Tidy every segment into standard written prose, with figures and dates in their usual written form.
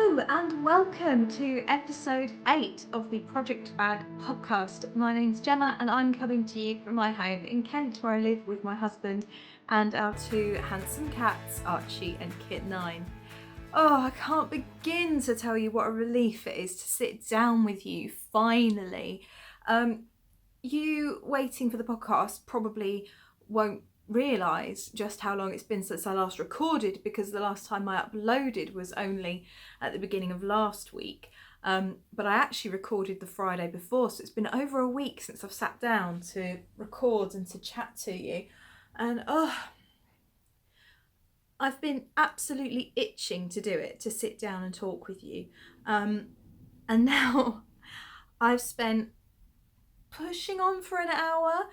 Hello and welcome to episode 8 of the Project Bag podcast. My name's Gemma and I'm coming to you from my home in Kent, where I live with my husband and our two handsome cats, Archie and Kit 9. Oh, I can't begin to tell you what a relief it is to sit down with you finally. You waiting for the podcast probably won't realise just how long it's been since I last recorded, because the last time I uploaded was only at the beginning of last week. But I actually recorded the Friday before, so it's been over a week since I've sat down to record and to chat to you. And I've been absolutely itching to do it, to sit down and talk with you. And now I've spent pushing on for an hour,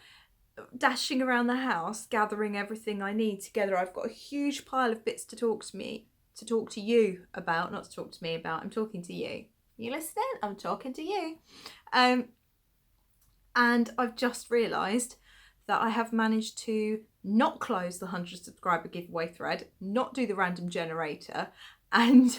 dashing around the house, gathering everything I need together. I've got a huge pile of bits to talk to you about, not to talk to me about. I'm talking to you. You listening? I'm talking to you. And I've just realised that I have managed to not close the 100 subscriber giveaway thread, not do the random generator, and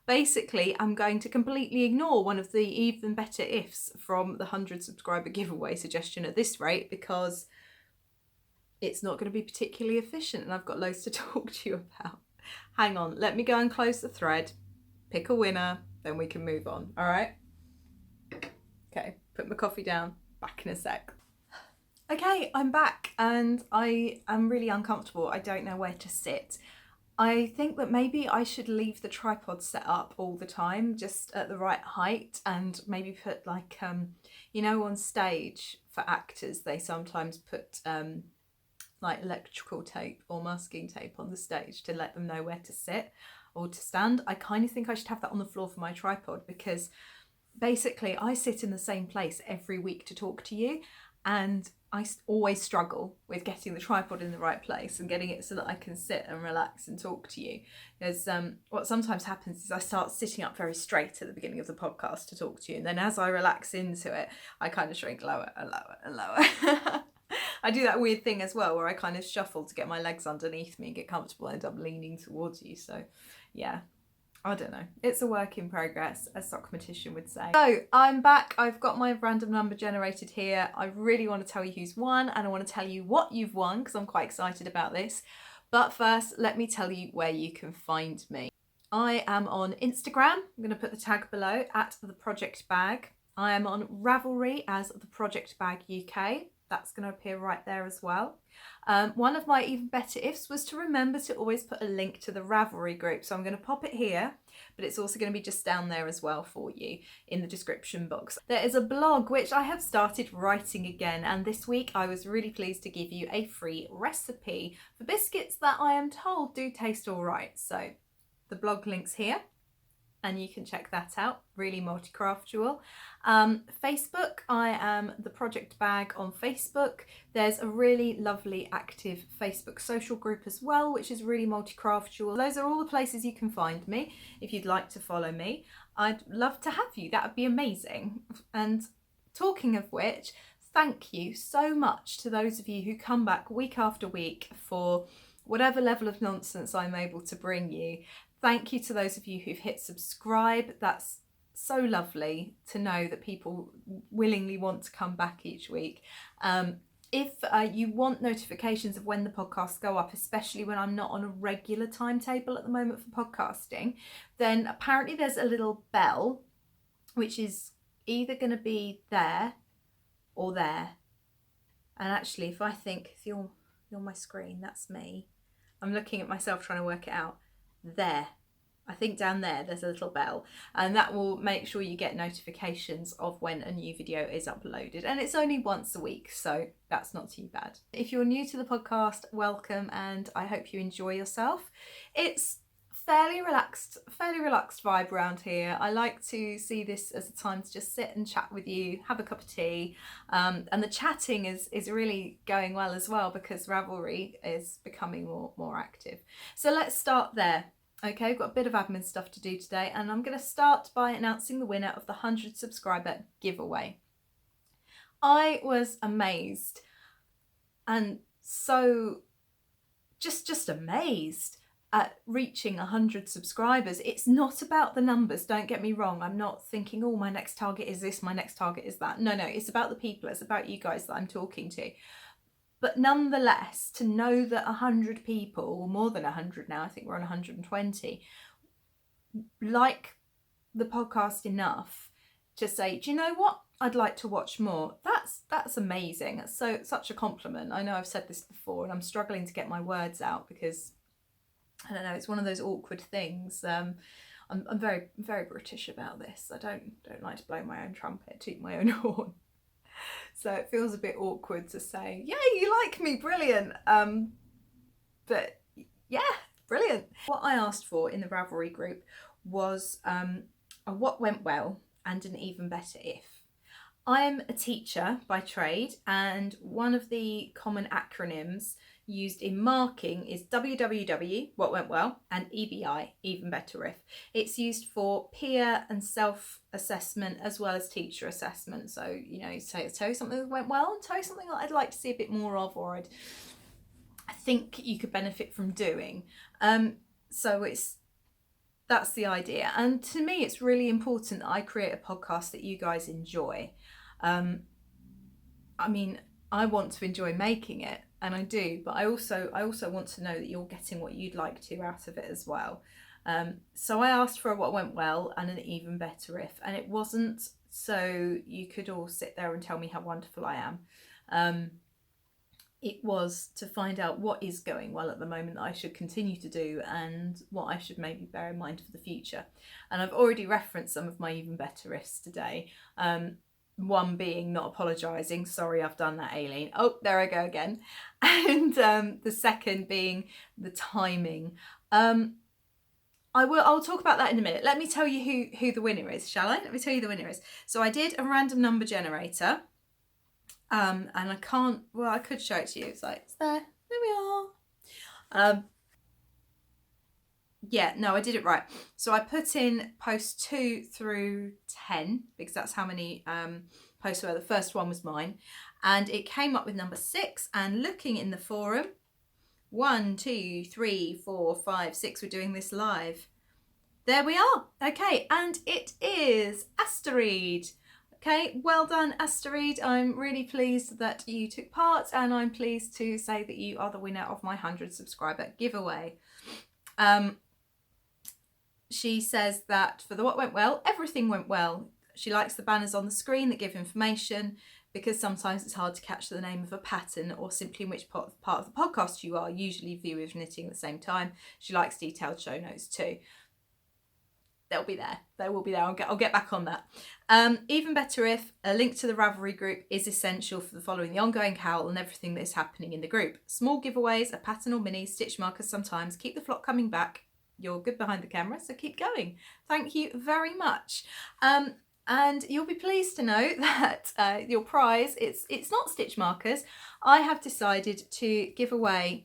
basically I'm going to completely ignore one of the even better ifs from the 100 subscriber giveaway suggestion at this rate, because it's not going to be particularly efficient and I've got loads to talk to you about. Hang on, let me go and close the thread, pick a winner, then we can move on. All right? Okay, put my coffee down, back in a sec. Okay, I'm back and I am really uncomfortable. I don't know where to sit. I think that maybe I should leave the tripod set up all the time, just at the right height, and maybe put like, on stage for actors, they sometimes put like electrical tape or masking tape on the stage to let them know where to sit or to stand. I kind of think I should have that on the floor for my tripod, because basically I sit in the same place every week to talk to you, and I always struggle with getting the tripod in the right place and getting it so that I can sit and relax and talk to you. Because what sometimes happens is I start sitting up very straight at the beginning of the podcast to talk to you, and then as I relax into it, I kind of shrink lower and lower and lower. I do that weird thing as well where I kind of shuffle to get my legs underneath me and get comfortable and end up leaning towards you. So yeah, I don't know. It's a work in progress, as Socmatician would say. So I'm back. I've got my random number generated here. I really want to tell you who's won, and I want to tell you what you've won, because I'm quite excited about this. But first, let me tell you where you can find me. I am on Instagram. I'm going to put the tag below, at the Project Bag. I am on Ravelry as the Project Bag UK. That's going to appear right there as well. One of my even better ifs was to remember to always put a link to the Ravelry group. So I'm going to pop it here, but it's also going to be just down there as well for you in the description box. There is a blog which I have started writing again, and this week I was really pleased to give you a free recipe for biscuits that I am told do taste all right. So the blog link's here, and you can check that out. Really multi-craftual. Facebook, I am the Project Bag on Facebook. There's a really lovely active Facebook social group as well, which is really multi-craftual. Those are all the places you can find me if you'd like to follow me. I'd love to have you. That would be amazing. And talking of which, thank you so much to those of you who come back week after week for whatever level of nonsense I'm able to bring you. Thank you to those of you who've hit subscribe. That's so lovely to know that people willingly want to come back each week. If you want notifications of when the podcasts go up, especially when I'm not on a regular timetable at the moment for podcasting, then apparently there's a little bell, which is either going to be there or there. And actually, if you're on my screen, that's me. I'm looking at myself trying to work it out. There, I think down there's a little bell, and that will make sure you get notifications of when a new video is uploaded, and it's only once a week, so that's not too bad. If you're new to the podcast, welcome, and I hope you enjoy yourself. It's fairly relaxed vibe around here. I like to see this as a time to just sit and chat with you, have a cup of tea, and the chatting is really going well as well, because Ravelry is becoming more active. So let's start there. Okay, I've got a bit of admin stuff to do today, and I'm going to start by announcing the winner of the 100 subscriber giveaway. I was amazed and so just amazed at reaching 100 subscribers. It's not about the numbers, don't get me wrong. I'm not thinking, oh, my next target is this, my next target is that. No, it's about the people, it's about you guys that I'm talking to. But nonetheless, to know that 100 people, or more than 100 now, I think we're on 120, like the podcast enough to say, do you know what? I'd like to watch more. That's amazing. That's such a compliment. I know I've said this before and I'm struggling to get my words out because, I don't know, it's one of those awkward things. I'm very, very British about this. I don't like to blow my own trumpet, toot my own horn. So it feels a bit awkward to say, yeah, you like me, brilliant. But yeah, brilliant. What I asked for in the Ravelry group was a what went well and an even better if. I am a teacher by trade, and one of the common acronyms used in marking is WWW, what went well, and EBI, even better if. It's used for peer and self-assessment as well as teacher assessment. So, you know, tell you something that went well and tell you something that I'd like to see a bit more of, or I think you could benefit from doing. So that's the idea. And to me, it's really important that I create a podcast that you guys enjoy. I mean, I want to enjoy making it, and I do, but I also want to know that you're getting what you'd like to out of it as well. So I asked for a what went well and an even better if, and it wasn't so you could all sit there and tell me how wonderful I am. It was to find out what is going well at the moment that I should continue to do and what I should maybe bear in mind for the future. And I've already referenced some of my even better ifs today. One being not apologising. Sorry, I've done that, Aileen. Oh, there I go again. And the second being the timing. I'll talk about that in a minute. Let me tell you who the winner is, shall I? Let me tell you the winner is. So I did a random number generator. And I can't, well, I could show it to you. It's like, it's there. There we are. Yeah, no, I did it right. So I put in posts 2 through 10 because that's how many posts were. The first one was mine, and it came up with number 6. And looking in the forum, 1, 2, 3, 4, 5, 6. We're doing this live. There we are. Okay, and it is Asteroid. Okay, well done, Asteroid. I'm really pleased that you took part, and I'm pleased to say that you are the winner of my 100 subscriber giveaway. She says that for the what went well, everything went well. She likes the banners on the screen that give information because sometimes it's hard to catch the name of a pattern or simply in which part of the podcast you are, usually viewers knitting at the same time. She likes detailed show notes too. They'll be there. They will be there. I'll get back on that. Even better if a link to the Ravelry group is essential for the following the ongoing cowl and everything that is happening in the group. Small giveaways, a pattern or mini, stitch markers sometimes. Keep the flock coming back. You're good behind the camera, so keep going. Thank you very much. And you'll be pleased to know that your prize, it's not stitch markers. I have decided to give away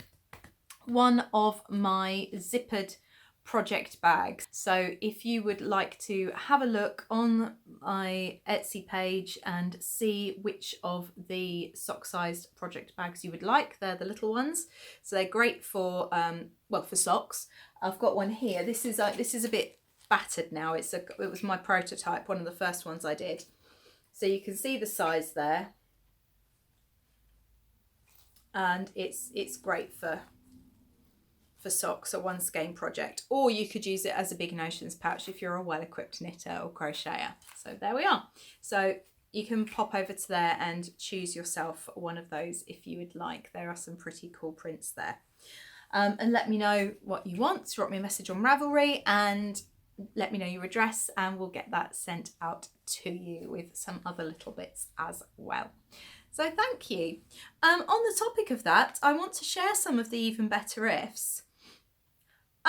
one of my zippered project bags. So if you would like to have a look on my Etsy page and see which of the sock-sized project bags you would like, they're the little ones. So they're great for for socks. I've got one here. This is a bit battered now. It was my prototype, one of the first ones I did. So you can see the size there, and it's great for socks or one skein project, or you could use it as a big notions pouch if you're a well-equipped knitter or crocheter. So there we are. So you can pop over to there and choose yourself one of those if you would like. There are some pretty cool prints there. And let me know what you want. Drop me a message on Ravelry and let me know your address, and we'll get that sent out to you with some other little bits as well. So thank you. On the topic of that, I want to share some of the even better ifs.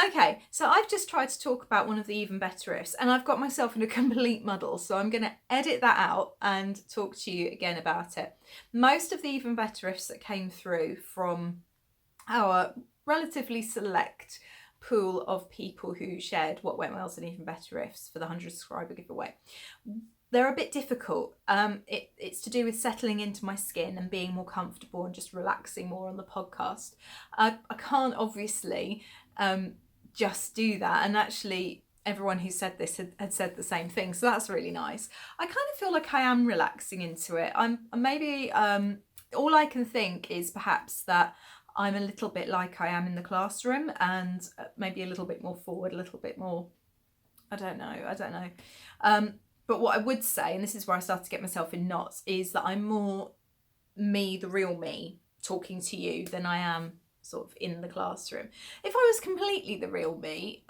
Okay, so I've just tried to talk about one of the even better ifs, and I've got myself in a complete muddle, so I'm going to edit that out and talk to you again about it. Most of the even better ifs that came through from our relatively select pool of people who shared what went wells and even better ifs for the 100 subscriber giveaway, they're a bit difficult. It's to do with settling into my skin and being more comfortable and just relaxing more on the podcast. I can't obviously just do that. And actually everyone who said this had said the same thing, so that's really nice. I kind of feel like I am relaxing into it. I'm maybe all I can think is perhaps that I'm a little bit like I am in the classroom, and maybe a little bit more forward, a little bit more, I don't know. But what I would say, and this is where I start to get myself in knots, is that I'm more me, the real me, talking to you than I am sort of in the classroom. If I was completely the real me,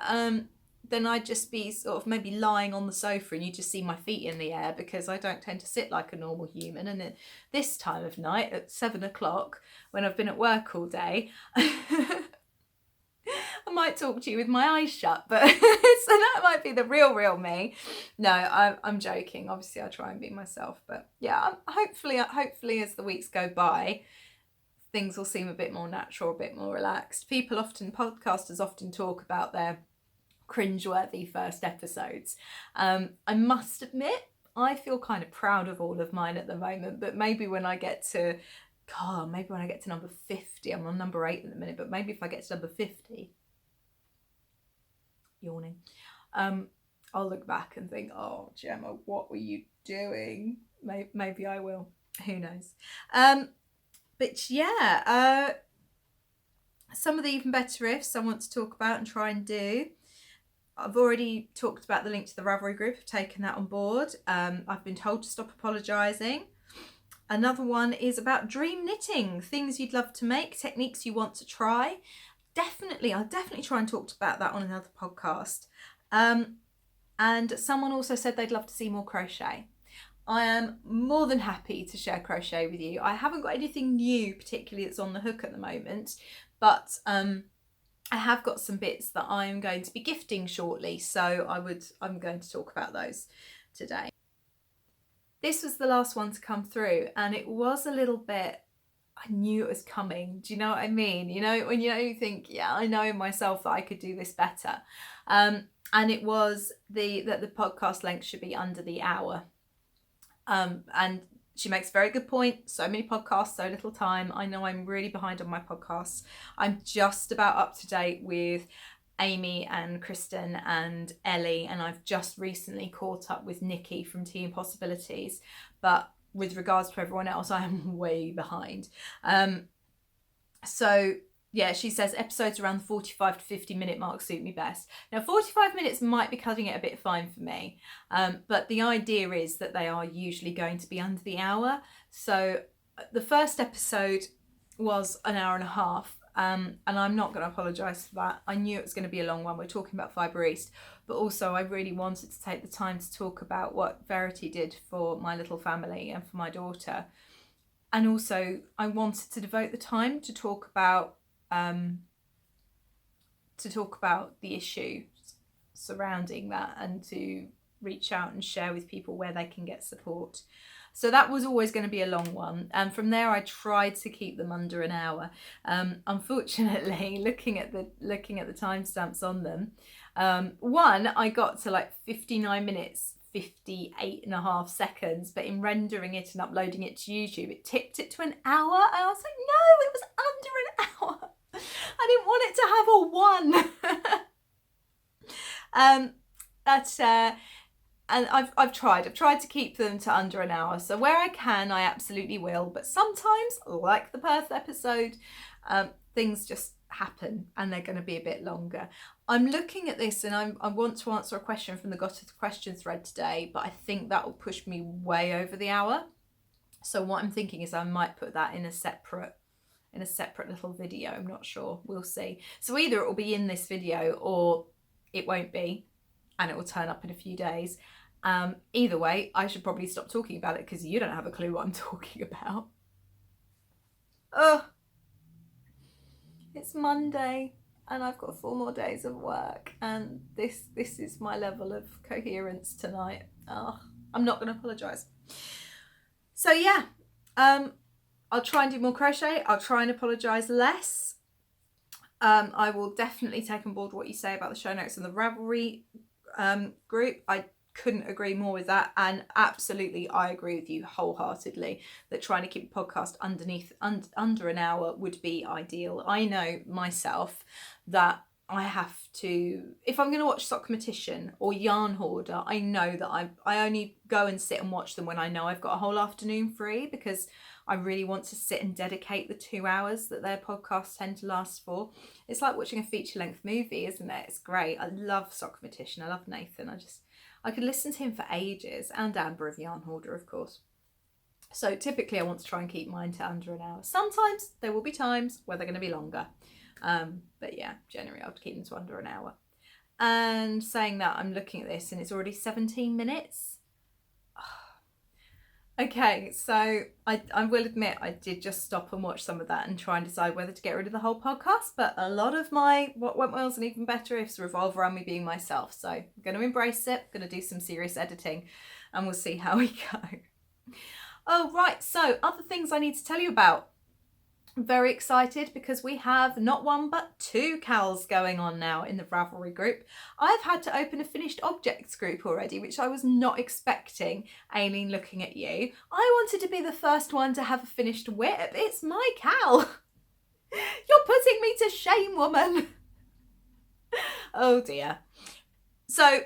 then I'd just be sort of maybe lying on the sofa and you just see my feet in the air, because I don't tend to sit like a normal human. And at this time of night at 7 o'clock, when I've been at work all day, I might talk to you with my eyes shut, but so that might be the real me. No, I'm joking. Obviously, I try and be myself, but yeah, hopefully as the weeks go by, things will seem a bit more natural, a bit more relaxed. Podcasters often talk about their cringeworthy first episodes. I must admit, I feel kind of proud of all of mine at the moment, but maybe when I get to number 50, I'm on number 8 at the minute, but maybe if I get to number 50, yawning, I'll look back and think, oh, Gemma, what were you doing? Maybe I will. Who knows? But yeah, some of the even better ifs I want to talk about and try and do. I've already talked about the link to the Ravelry group. I've taken that on board. I've been told to stop apologising. Another one is about dream knitting, things you'd love to make, techniques you want to try. I'll definitely try and talk about that on another podcast. And someone also said they'd love to see more crochet. I am more than happy to share crochet with you. I haven't got anything new particularly that's on the hook at the moment, but I have got some bits that I'm going to be gifting shortly, so I'm going to talk about those today. This was the last one to come through, and it was a little bit, I knew it was coming. Do you know what I mean? You know, when you think, yeah, I know myself that I could do this better. And it was that the podcast length should be under the hour. And she makes a very good point. So many podcasts, so little time. I know I'm really behind on my podcasts. I'm just about up to date with Amy and Kristen and Ellie, and I've just recently caught up with Nikki from Tea and Possibilities. But with regards to everyone else, I am way behind. So yeah, she says episodes around the 45 to 50 minute mark suit me best. Now 45 minutes might be cutting it a bit fine for me, but the idea is that they are usually going to be under the hour. So the first episode was an hour and a half, and I'm not going to apologise for that. I knew it was going to be a long one. We're talking about Fibre East, but also I really wanted to take the time to talk about what Verity did for my little family and for my daughter. And also I wanted to devote the time to talk about the issue surrounding that, and to reach out and share with people where they can get support. So that was always going to be a long one, and from there I tried to keep them under an hour. Unfortunately, looking at the timestamps on them, one, I got to like 59 minutes 58 and a half seconds, but in rendering it and uploading it to YouTube, it tipped it to an hour, and I was like, no, it was under an hour. I didn't want it to have a one. And I've tried to keep them to under an hour. So where I can, I absolutely will. But sometimes, like the Perth episode, things just happen and they're going to be a bit longer. I'm looking at this and I want to answer a question from the Got to the Question thread today, but I think that will push me way over the hour. So what I'm thinking is I might put that in a separate little video. I'm not sure. We'll see. So either it will be in this video or it won't be, and it will turn up in a few days. Either way, I should probably stop talking about it because you don't have a clue what I'm talking about. It's Monday and I've got 4 more days of work, and this is my level of coherence tonight. I'm not going to apologise. So yeah, I'll try and do more crochet. I'll try and apologise less. I will definitely take on board what you say about the show notes and the Ravelry group. I couldn't agree more with that, and absolutely I agree with you wholeheartedly that trying to keep a podcast under an hour would be ideal. I know myself that I have to, if I'm going to watch Sock Competition or Yarn Hoarder, I know that I only go and sit and watch them when I know I've got a whole afternoon free, because I really want to sit and dedicate the 2 hours that their podcasts tend to last for. It's like watching a feature-length movie, isn't it? It's great. I love Sock Competition. I love Nathan. I could listen to him for ages, and Amber of Yarn Hoarder, of course. So typically I want to try and keep mine to under an hour. Sometimes there will be times where they're going to be longer. But yeah, generally I'll keep them to under an hour. And saying that, I'm looking at this and it's already 17 minutes. Okay, so I will admit I did just stop and watch some of that and try and decide whether to get rid of the whole podcast, but a lot of my what went well and even better ifs revolve around me being myself. So I'm going to embrace it, I'm going to do some serious editing, and we'll see how we go. Oh, right, so other things I need to tell you about. I'm very excited because we have not one but 2 CALs going on now in the Ravelry group. I've had to open a finished objects group already, which I was not expecting. Aileen, looking at you. I wanted to be the first one to have a finished whip. It's my CAL. You're putting me to shame, woman. Oh dear. So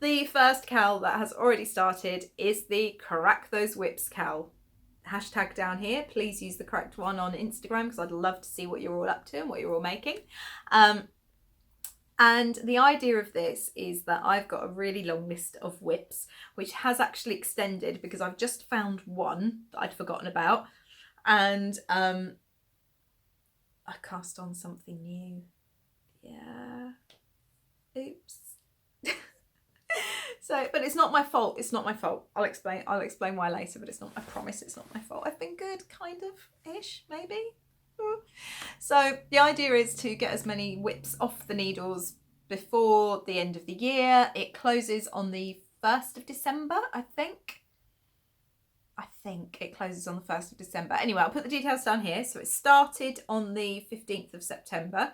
the first CAL that has already started is the Crack Those Whips CAL. Hashtag down here, please use the correct one on Instagram, because I'd love to see what you're all up to and what you're all making. And the idea of this is that I've got a really long list of whips, which has actually extended because I've just found one that I'd forgotten about, and I cast on something new. Yeah, oops. So, but it's not my fault. It's not my fault. I'll explain why later, but it's not, I promise it's not my fault. I've been good, kind of, ish, maybe. So the idea is to get as many whips off the needles before the end of the year. It closes on the 1st of December, I think it closes on the 1st of December. Anyway, I'll put the details down here. So it started on the 15th of September.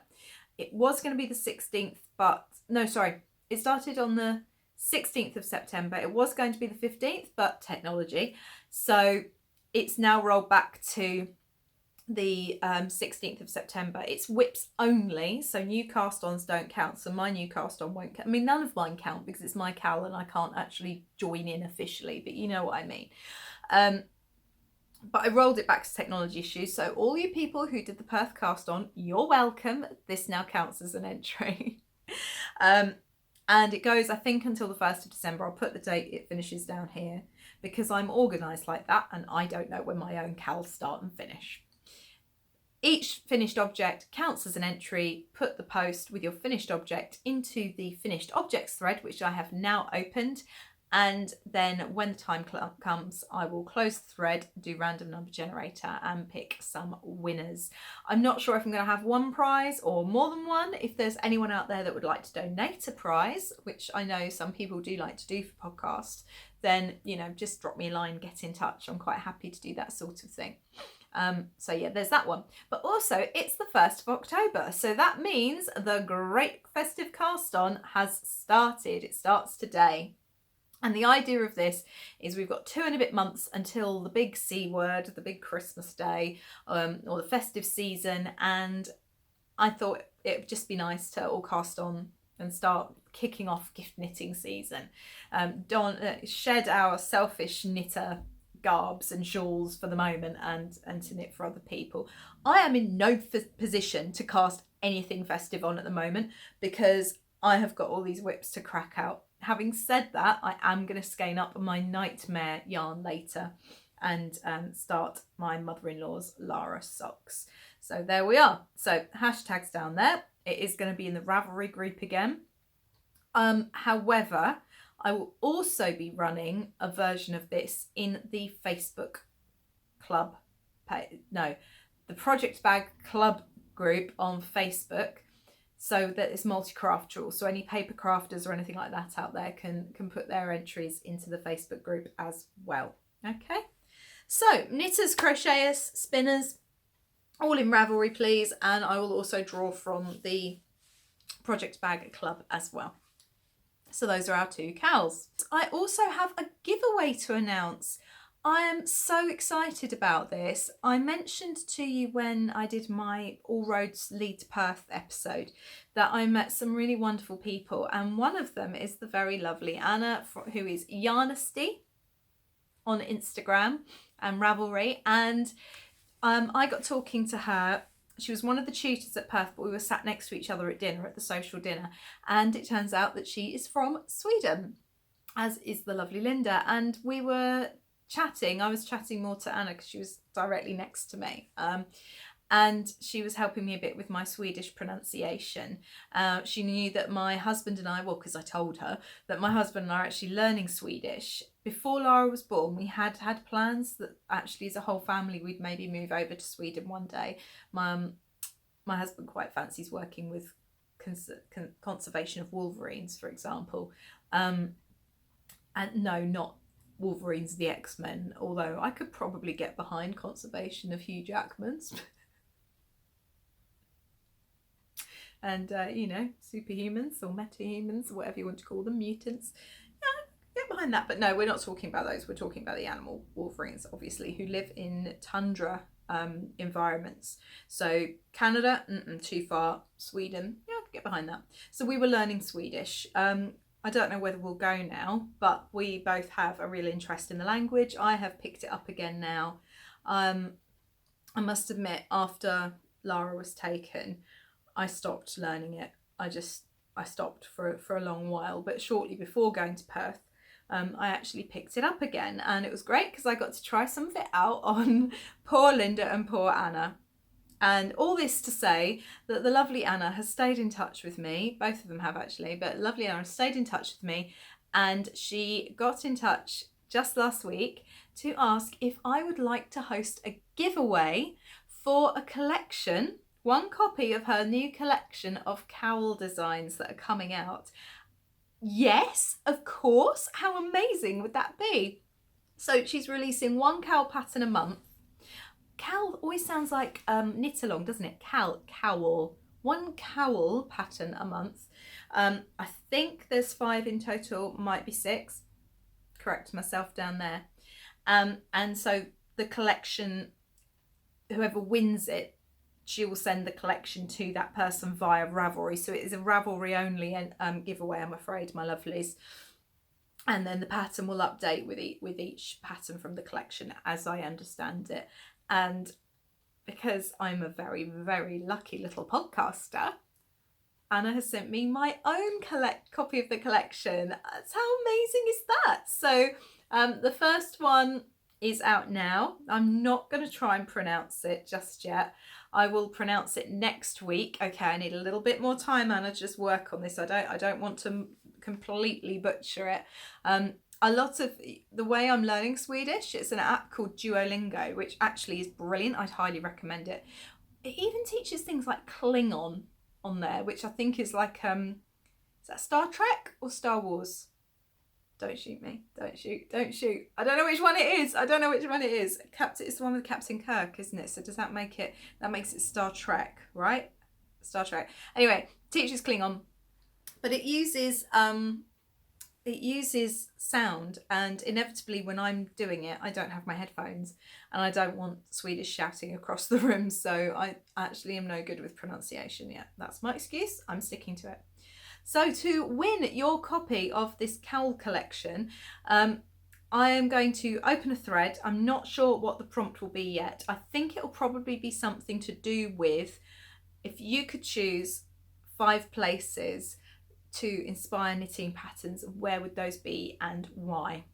It was going to be the 16th, but no, sorry. It started on the 16th of September. It was going to be the 15th, but technology. So it's now rolled back to the 16th of September. It's whips only, so new cast-ons don't count. So my new cast-on won't count. I mean, none of mine count because it's my CAL and I can't actually join in officially, but you know what I mean. But I rolled it back to technology issues. So all you people who did the Perth cast-on, you're welcome. This now counts as an entry. And it goes, I think, until the 1st of December. I'll put the date it finishes down here because I'm organised like that and I don't know when my own CALs start and finish. Each finished object counts as an entry. Put the post with your finished object into the finished objects thread, which I have now opened. And then when the time comes, I will close the thread, do random number generator and pick some winners. I'm not sure if I'm going to have one prize or more than one. If there's anyone out there that would like to donate a prize, which I know some people do like to do for podcasts, then, you know, just drop me a line, get in touch. I'm quite happy to do that sort of thing. So yeah, there's that one. But also it's the 1st of October. So that means the great festive cast on has started. It starts today. And the idea of this is we've got 2 and a bit months until the big C word, the big Christmas day, or the festive season. And I thought it would just be nice to all cast on and start kicking off gift knitting season. Shed our selfish knitter garbs and shawls for the moment and to knit for other people. I am in no position to cast anything festive on at the moment because I have got all these whips to crack out. Having said that, I am going to skein up my nightmare yarn later and start my mother-in-law's Lara socks. So there we are. So hashtags down there. It is going to be in the Ravelry group again. However, I will also be running a version of this in the Facebook club. The Project Bag Club group on Facebook. So that it's multi-craft tools. So any paper crafters or anything like that out there can put their entries into the Facebook group as well. Okay. So knitters, crocheters, spinners, all in Ravelry, please. And I will also draw from the Project Bag Club as well. So those are our 2 CALs. I also have a giveaway to announce. I am so excited about this. I mentioned to you when I did my All Roads Lead to Perth episode that I met some really wonderful people, and one of them is the very lovely Anna, who is Yarnesty on Instagram and Ravelry, and I got talking to her. She was one of the tutors at Perth, but we were sat next to each other at dinner, at the social dinner, and it turns out that she is from Sweden, as is the lovely Linda, and we were chatting. I was chatting more to Anna because she was directly next to me, and she was helping me a bit with my Swedish pronunciation. She knew that my husband and I, well, because I told her that my husband and I are actually learning Swedish. Before Lara was born, we had plans that actually as a whole family we'd maybe move over to Sweden one day. My husband quite fancies working with conservation of wolverines, for example. And no, not Wolverines the X-Men, although I could probably get behind conservation of Hugh Jackman's. And, superhumans or metahumans, or whatever you want to call them, mutants. Yeah, get behind that. But no, we're not talking about those. We're talking about the animal Wolverines, obviously, who live in tundra environments. So Canada, too far. Sweden, yeah, I could get behind that. So we were learning Swedish. I don't know whether we'll go now, but we both have a real interest in the language. I have picked it up again now. I must admit, after Lara was taken, I stopped learning it. I stopped for a long while, but shortly before going to Perth, I actually picked it up again, and it was great because I got to try some of it out on poor Linda and poor Anna. And all this to say that the lovely Anna has stayed in touch with me. Both of them have actually, but lovely Anna has stayed in touch with me, and she got in touch just last week to ask if I would like to host a giveaway for a collection, one copy of her new collection of cowl designs that are coming out. Yes, of course. How amazing would that be? So she's releasing one cowl pattern a month. Cowl always sounds like knit along, doesn't it? Cowl. One cowl pattern a month. I think there's 5 in total, might be 6. Correct myself down there. And so the collection, whoever wins it, she will send the collection to that person via Ravelry. So it is a Ravelry only giveaway, I'm afraid, my lovelies. And then the pattern will update with each pattern from the collection as I understand it. And because I'm a very, very lucky little podcaster, Anna has sent me my own copy of the collection. That's how amazing is that? So the first one is out now. I'm not going to try and pronounce it just yet. I will pronounce it next week. Okay, I need a little bit more time, Anna, to just work on this. I don't want to completely butcher it. A lot of the way I'm learning Swedish, it's an app called Duolingo, which actually is brilliant. I'd highly recommend it. It even teaches things like Klingon on there, which I think is like, is that Star Trek or Star Wars? Don't shoot me. Don't shoot. I don't know which one it is. It's the one with Captain Kirk, isn't it? So does that make it, that makes it Star Trek, right? Star Trek. Anyway, teaches Klingon, but it uses sound, and inevitably when I'm doing it, I don't have my headphones and I don't want Swedish shouting across the room, so I actually am no good with pronunciation yet. That's my excuse. I'm sticking to it. So to win your copy of this cowl collection, I am going to open a thread. I'm not sure what the prompt will be yet. I think it'll probably be something to do with, if you could choose 5 places to inspire knitting patterns, where would those be and why?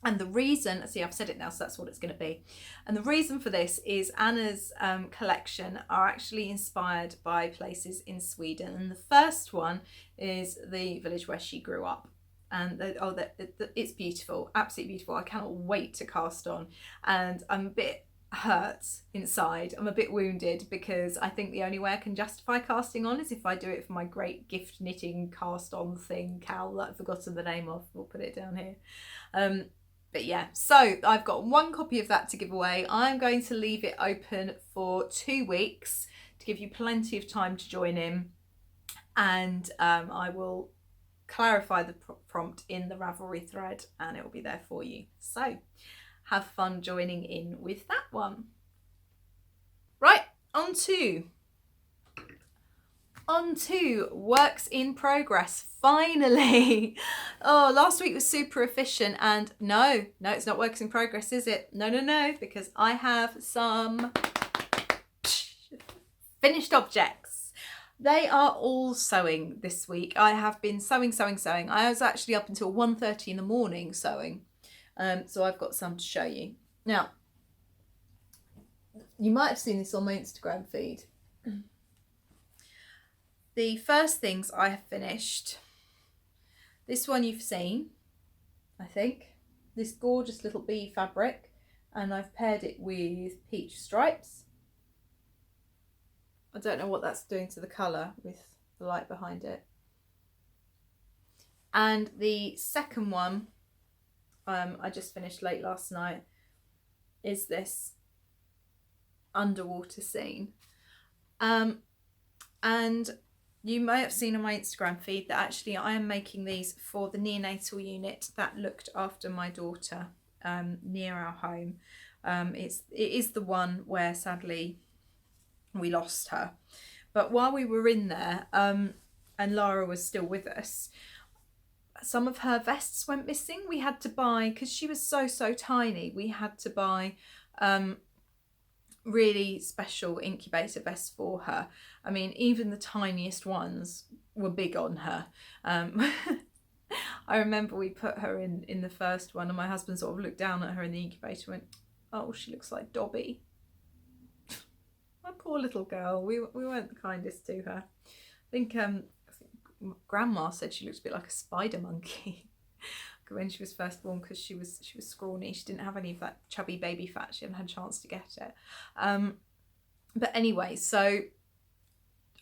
And the reason, see, I've said it now, so that's what it's going to be. And the reason for this is Anna's collection are actually inspired by places in Sweden. And the first one is the village where she grew up. And it's beautiful, absolutely beautiful. I cannot wait to cast on. And I'm a bit hurt inside. I'm a bit wounded because I think the only way I can justify casting on is if I do it for my great gift knitting cast on thing, cowl that I've forgotten the name of. We'll put it down here. But yeah, so I've got one copy of that to give away. I'm going to leave it open for 2 weeks to give you plenty of time to join in, and I will clarify the prompt in the Ravelry thread and it will be there for you. So have fun joining in with that one. Right, on to works in progress, finally. Oh, last week was super efficient, and no, it's not works in progress, is it? No, because I have some finished objects. They are all sewing this week. I have been sewing. I was actually up until 1:30 in the morning sewing. So I've got some to show you. Now, you might have seen this on my Instagram feed. The first things I have finished, this one you've seen, I think, this gorgeous little bee fabric, and I've paired it with peach stripes. I don't know what that's doing to the colour with the light behind it. And the second one, I just finished late last night, is this underwater scene. And you may have seen on my Instagram feed that actually I am making these for the neonatal unit that looked after my daughter near our home. It is the one where sadly we lost her. But while we were in there, and Lara was still with us, some of her vests went missing. We had to buy, because she was so tiny, we had to buy really special incubator vests for her. I mean, even the tiniest ones were big on her. I remember we put her in the first one, and my husband sort of looked down at her in the incubator and went, "Oh, she looks like Dobby." My poor little girl. We weren't the kindest to her. I think Grandma said she looked a bit like a spider monkey when she was first born, because she was scrawny. She didn't have any of that chubby baby fat. She hadn't had a chance to get it. But anyway, so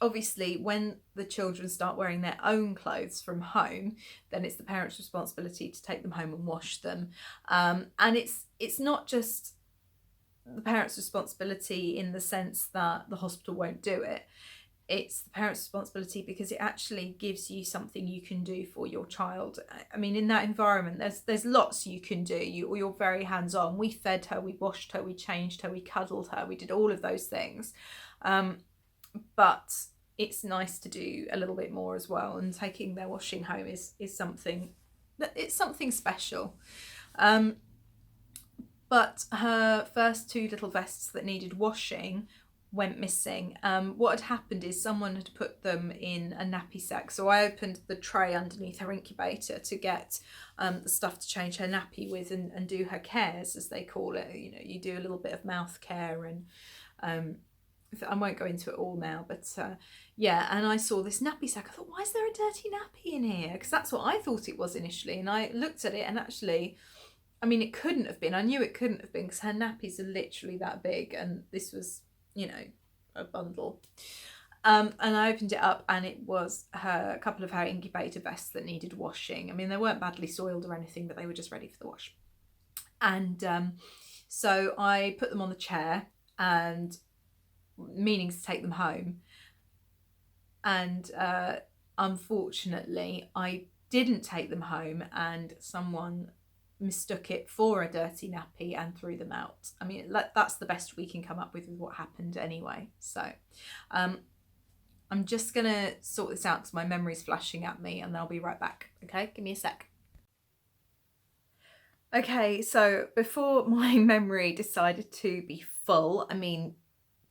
obviously when the children start wearing their own clothes from home, then it's the parents' responsibility to take them home and wash them. And it's not just the parents' responsibility in the sense that the hospital won't do it. It's the parents' responsibility because it actually gives you something you can do for your child. I mean, in that environment, there's lots you can do. You're very hands-on. We fed her, we washed her, we changed her, we cuddled her, we did all of those things. But it's nice to do a little bit more as well. And taking their washing home is something special. But her first two little vests that needed washing went missing. What had happened is someone had put them in a nappy sack. So I opened the tray underneath her incubator to get the stuff to change her nappy with and do her cares, as they call it. You know, you do a little bit of mouth care, and I won't go into it all now, but yeah, and I saw this nappy sack. I thought, why is there a dirty nappy in here? Because that's what I thought it was initially. And I looked at it, and actually, I mean, it couldn't have been. I knew it couldn't have been, because her nappies are literally that big, and this was, you know, a bundle. And I opened it up, and it was a couple of her incubator vests that needed washing. I mean, they weren't badly soiled or anything, but they were just ready for the wash. And so I put them on the chair, and meaning to take them home. And unfortunately, I didn't take them home, and someone mistook it for a dirty nappy and threw them out. I mean, that's the best we can come up with what happened anyway. So I'm just gonna sort this out because my memory's flashing at me, and I'll be right back. Okay, give me a sec. Okay, so before my memory decided to be full, I mean,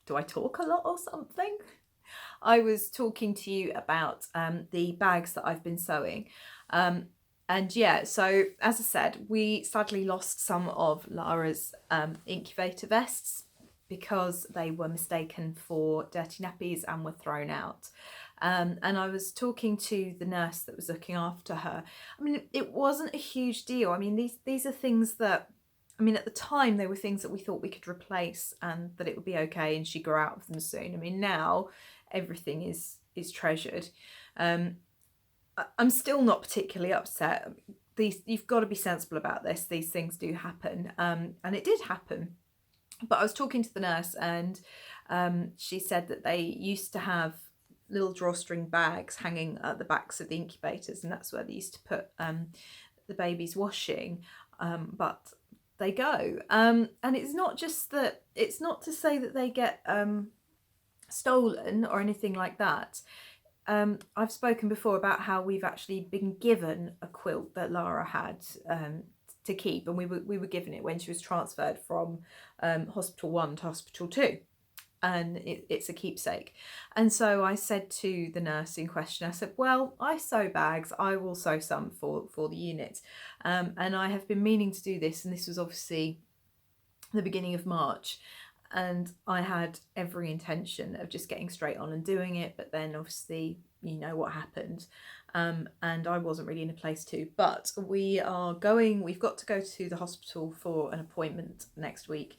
do I talk a lot or something? I was talking to you about the bags that I've been sewing. And yeah, so as I said, we sadly lost some of Lara's incubator vests because they were mistaken for dirty nappies and were thrown out. And I was talking to the nurse that was looking after her. I mean, it wasn't a huge deal. I mean, these are things that, I mean, at the time they were things that we thought we could replace and that it would be okay and she'd grow out of them soon. I mean, now everything is treasured. I'm still not particularly upset. You've got to be sensible about this. These things do happen, and it did happen. But I was talking to the nurse, and she said that they used to have little drawstring bags hanging at the backs of the incubators, and that's where they used to put the baby's washing. But they go. And it's not just that, it's not to say that they get stolen or anything like that. I've spoken before about how we've actually been given a quilt that Lara had to keep, and we were given it when she was transferred from Hospital 1 to Hospital 2. And it's a keepsake. And so I said to the nurse in question, I said, well, I sew bags, I will sew some for the unit. And I have been meaning to do this, and this was obviously the beginning of March, and I had every intention of just getting straight on and doing it, but then obviously you know what happened, and I wasn't really in a place to. But we've got to go to the hospital for an appointment next week,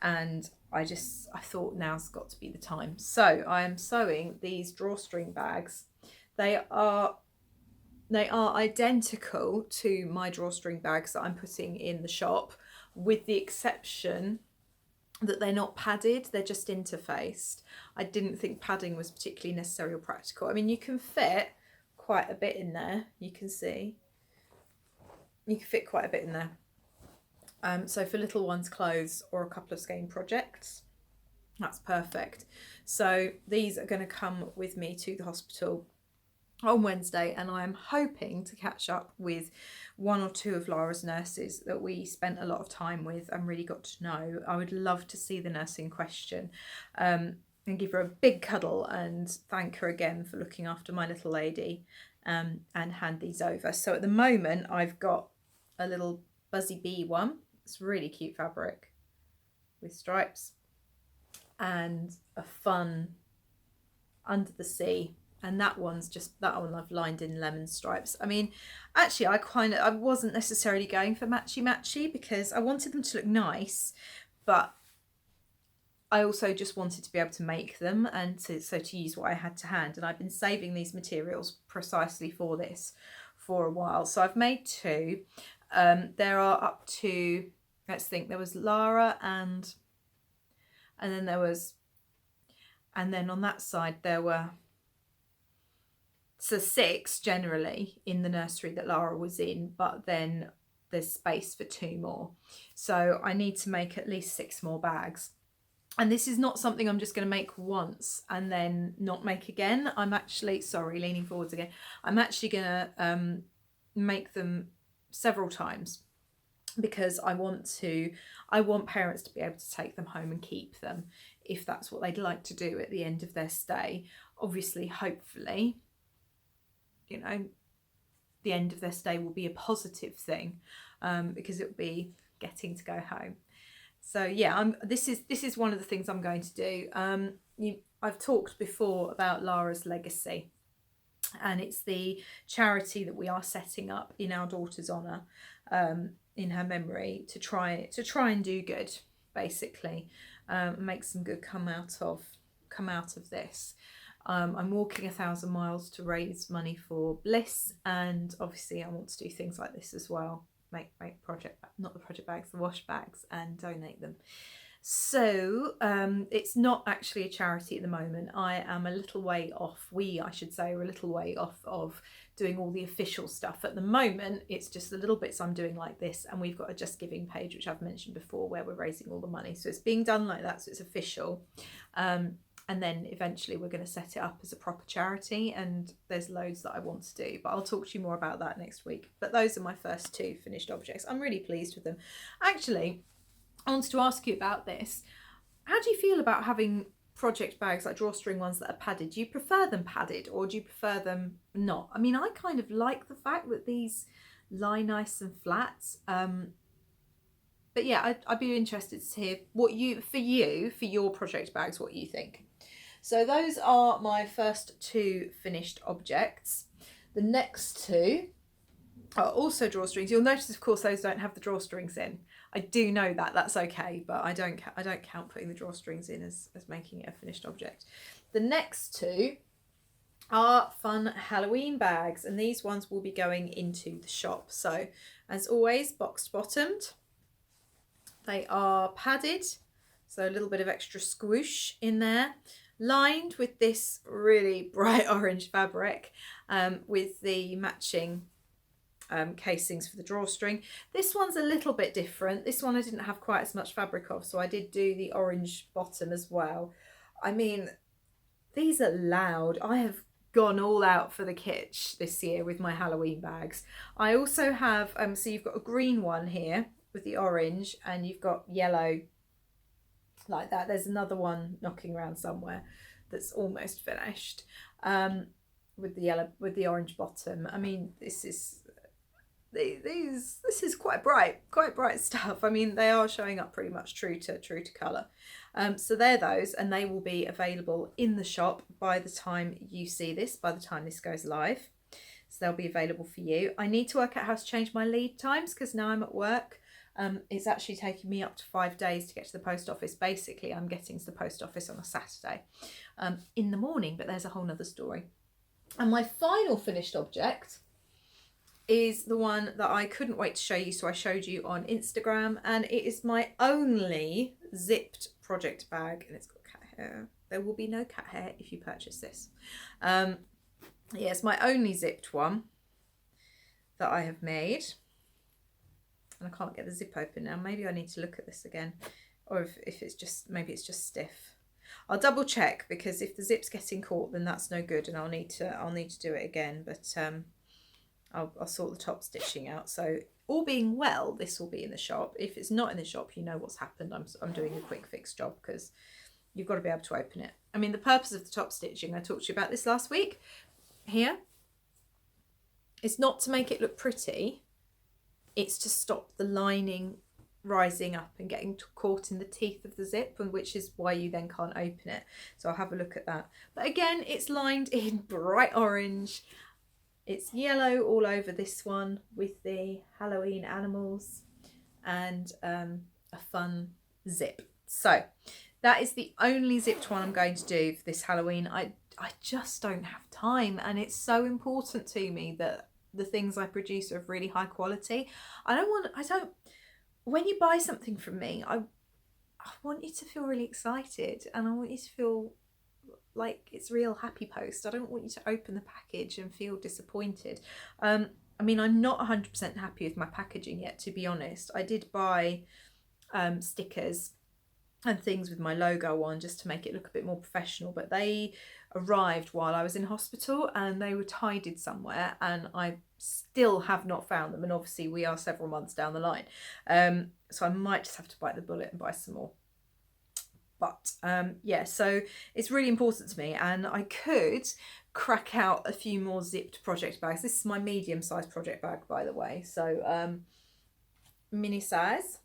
and I thought now's got to be the time. So I am sewing these drawstring bags. They are identical to my drawstring bags that I'm putting in the shop, with the exception that they're not padded, they're just interfaced. I didn't think padding was particularly necessary or practical. I mean, you can fit quite a bit in there, you can see. You can fit quite a bit in there. So for little one's clothes or a couple of skein projects, that's perfect. So these are going to come with me to the hospital on Wednesday, and I am hoping to catch up with one or two of Lara's nurses that we spent a lot of time with and really got to know. I would love to see the nurse in question and give her a big cuddle and thank her again for looking after my little lady, and hand these over. So at the moment I've got a little Buzzy Bee one. It's really cute fabric with stripes, and a fun Under the Sea. And that one I've lined in lemon stripes. I mean, actually I wasn't necessarily going for matchy because I wanted them to look nice, but I also just wanted to be able to make them and to use what I had to hand. And I've been saving these materials precisely for this for a while. So I've made two. There are up to, let's think, there was Lara and then on that side there were, so 6 generally in the nursery that Lara was in, but then there's space for 2 more. So I need to make at least 6 more bags. And this is not something I'm just going to make once and then not make again. I'm actually, sorry, leaning forwards again. I'm actually going to make them several times, because I want parents to be able to take them home and keep them if that's what they'd like to do at the end of their stay. Obviously, hopefully, you know, the end of their stay will be a positive thing, because it'll be getting to go home. So yeah, this is one of the things I'm going to do. I've talked before about Lara's legacy, and it's the charity that we are setting up in our daughter's honour, in her memory, to try and do good, basically, make some good come out of this. I'm walking 1,000 miles to raise money for Bliss, and obviously I want to do things like this as well. Make not the project bags, the wash bags, and donate them. So it's not actually a charity at the moment. I am a little way off. I should say, are a little way off of doing all the official stuff. At the moment, it's just the little bits I'm doing like this, and we've got a Just Giving page, which I've mentioned before, where we're raising all the money. So it's being done like that, so it's official. And then eventually we're going to set it up as a proper charity, and there's loads that I want to do, but I'll talk to you more about that next week. But those are my first 2 finished objects. I'm really pleased with them. Actually, I wanted to ask you about this. How do you feel about having project bags, like drawstring ones that are padded? Do you prefer them padded, or do you prefer them not? I mean, I kind of like the fact that these lie nice and flat. But yeah, I'd be interested to hear what for your project bags, what you think. So those are my first 2 finished objects. The next 2 are also drawstrings. You'll notice, of course, those don't have the drawstrings in. I do know that, that's okay, but I don't count putting the drawstrings in as making it a finished object. The next 2 are fun Halloween bags, and these ones will be going into the shop. So as always, boxed bottomed. They are padded, so a little bit of extra squoosh in there, lined with this really bright orange fabric, with the matching casings for the drawstring. This one's a little bit different. This one I didn't have quite as much fabric of, so I did do the orange bottom as well. I mean, these are loud. I have gone all out for the kitsch this year with my Halloween bags. I also have, so you've got a green one here with the orange, and you've got yellow like that. There's another one knocking around somewhere that's almost finished, with the yellow, with the orange bottom. I mean, this is quite bright stuff. I mean, they are showing up pretty much true to colour. So they're those, and they will be available in the shop by the time you see this, by the time this goes live. So they'll be available for you. I need to work out how to change my lead times, because now I'm at work. It's actually taking me up to 5 days to get to the post office. Basically, I'm getting to the post office on a Saturday in the morning, but there's a whole nother story. And my final finished object is the one that I couldn't wait to show you, so I showed you on Instagram, and it is my only zipped project bag, and it's got cat hair. There will be no cat hair if you purchase this. Yeah, it's my only zipped one that I have made, and I can't get the zip open now. Maybe I need to look at this again, or if it's just, maybe it's just stiff. I'll double check, because if the zip's getting caught, then that's no good, and I'll need to do it again. But I'll sort the top stitching out. So all being well, this will be in the shop. If it's not in the shop, you know what's happened. I'm doing a quick fix job, because you've got to be able to open it. I mean, the purpose of the top stitching, I talked to you about this last week here, it's not to make it look pretty. It's to stop the lining rising up and getting caught in the teeth of the zip, and which is why you then can't open it. So I'll have a look at that. But again, it's lined in bright orange. It's yellow all over this one with the Halloween animals, and a fun zip. So that is the only zipped one I'm going to do for this Halloween. I just don't have time, and it's so important to me that the things I produce are of really high quality. When you buy something from me, I want you to feel really excited, and I want you to feel like it's real happy post. I don't want you to open the package and feel disappointed. I mean, I'm not 100% happy with my packaging yet, to be honest. I did buy stickers and things with my logo on just to make it look a bit more professional, but they arrived while I was in hospital, and they were tidied somewhere, and I still have not found them, and obviously we are several months down the line, so I might just have to bite the bullet and buy some more. But yeah, so it's really important to me, and I could crack out a few more zipped project bags. This is my medium-sized project bag, by the way, so mini size,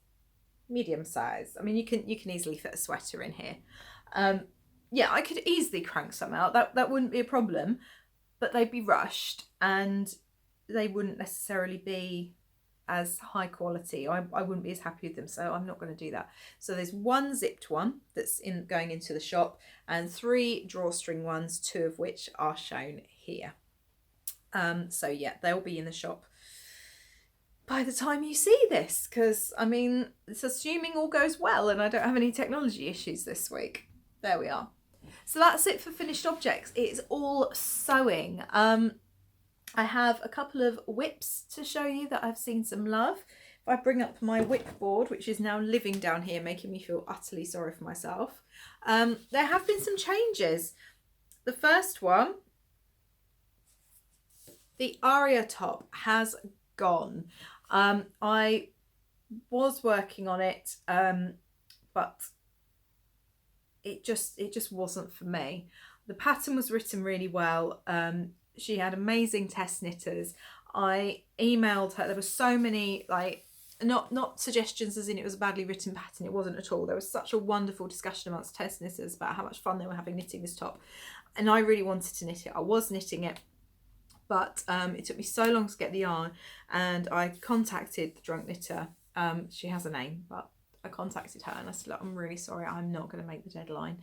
medium size. I mean, you can easily fit a sweater in here. Yeah, I could easily crank some out. That wouldn't be a problem, but they'd be rushed, and they wouldn't necessarily be as high quality. I wouldn't be as happy with them, so I'm not going to do that. So there's one zipped one that's going into the shop, and 3 drawstring ones, 2 of which are shown here. So yeah, they'll be in the shop by the time you see this, because I mean, it's assuming all goes well and I don't have any technology issues this week. There we are. So that's it for finished objects. It's all sewing. I have a couple of whips to show you that I've seen some love. If I bring up my whip board, which is now living down here, making me feel utterly sorry for myself, there have been some changes. The first one, the aria top has gone. I was working on it, but it just wasn't for me. The pattern was written really well. She had amazing test knitters. I emailed her. There were so many, like, not suggestions as in it was a badly written pattern. It wasn't at all. There was such a wonderful discussion amongst test knitters about how much fun they were having knitting this top, and I really wanted to knit it. I was knitting it, but it took me so long to get the yarn, and I contacted the drunk knitter. She has a name, but I contacted her and I said, look, I'm really sorry, I'm not going to make the deadline.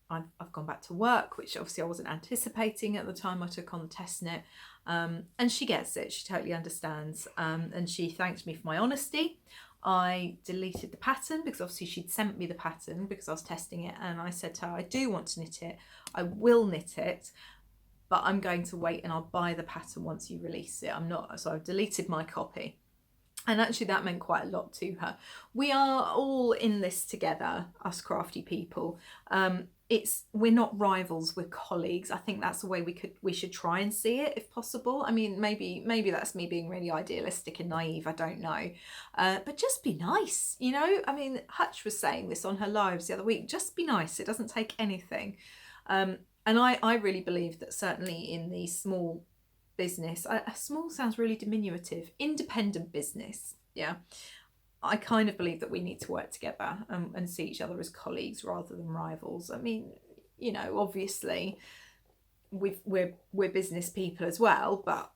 I've gone back to work, which obviously I wasn't anticipating at the time I took on the test knit, and she gets it, she totally understands, and she thanked me for my honesty. I deleted the pattern because obviously she'd sent me the pattern because I was testing it, and I said to her, I do want to knit it, I will knit it, but I'm going to wait and I'll buy the pattern once you release it. So I've deleted my copy. And actually that meant quite a lot to her. We are all in this together, us crafty people. We're not rivals, we're colleagues. I think that's the way we should try and see it if possible. I mean, maybe that's me being really idealistic and naive, I don't know. But just be nice, you know? I mean, Hutch was saying this on her lives the other week, just be nice, it doesn't take anything. And I really believe that certainly in the small business, small sounds really diminutive, independent business, yeah, I kind of believe that we need to work together and see each other as colleagues rather than rivals. I mean, you know, obviously we're business people as well, but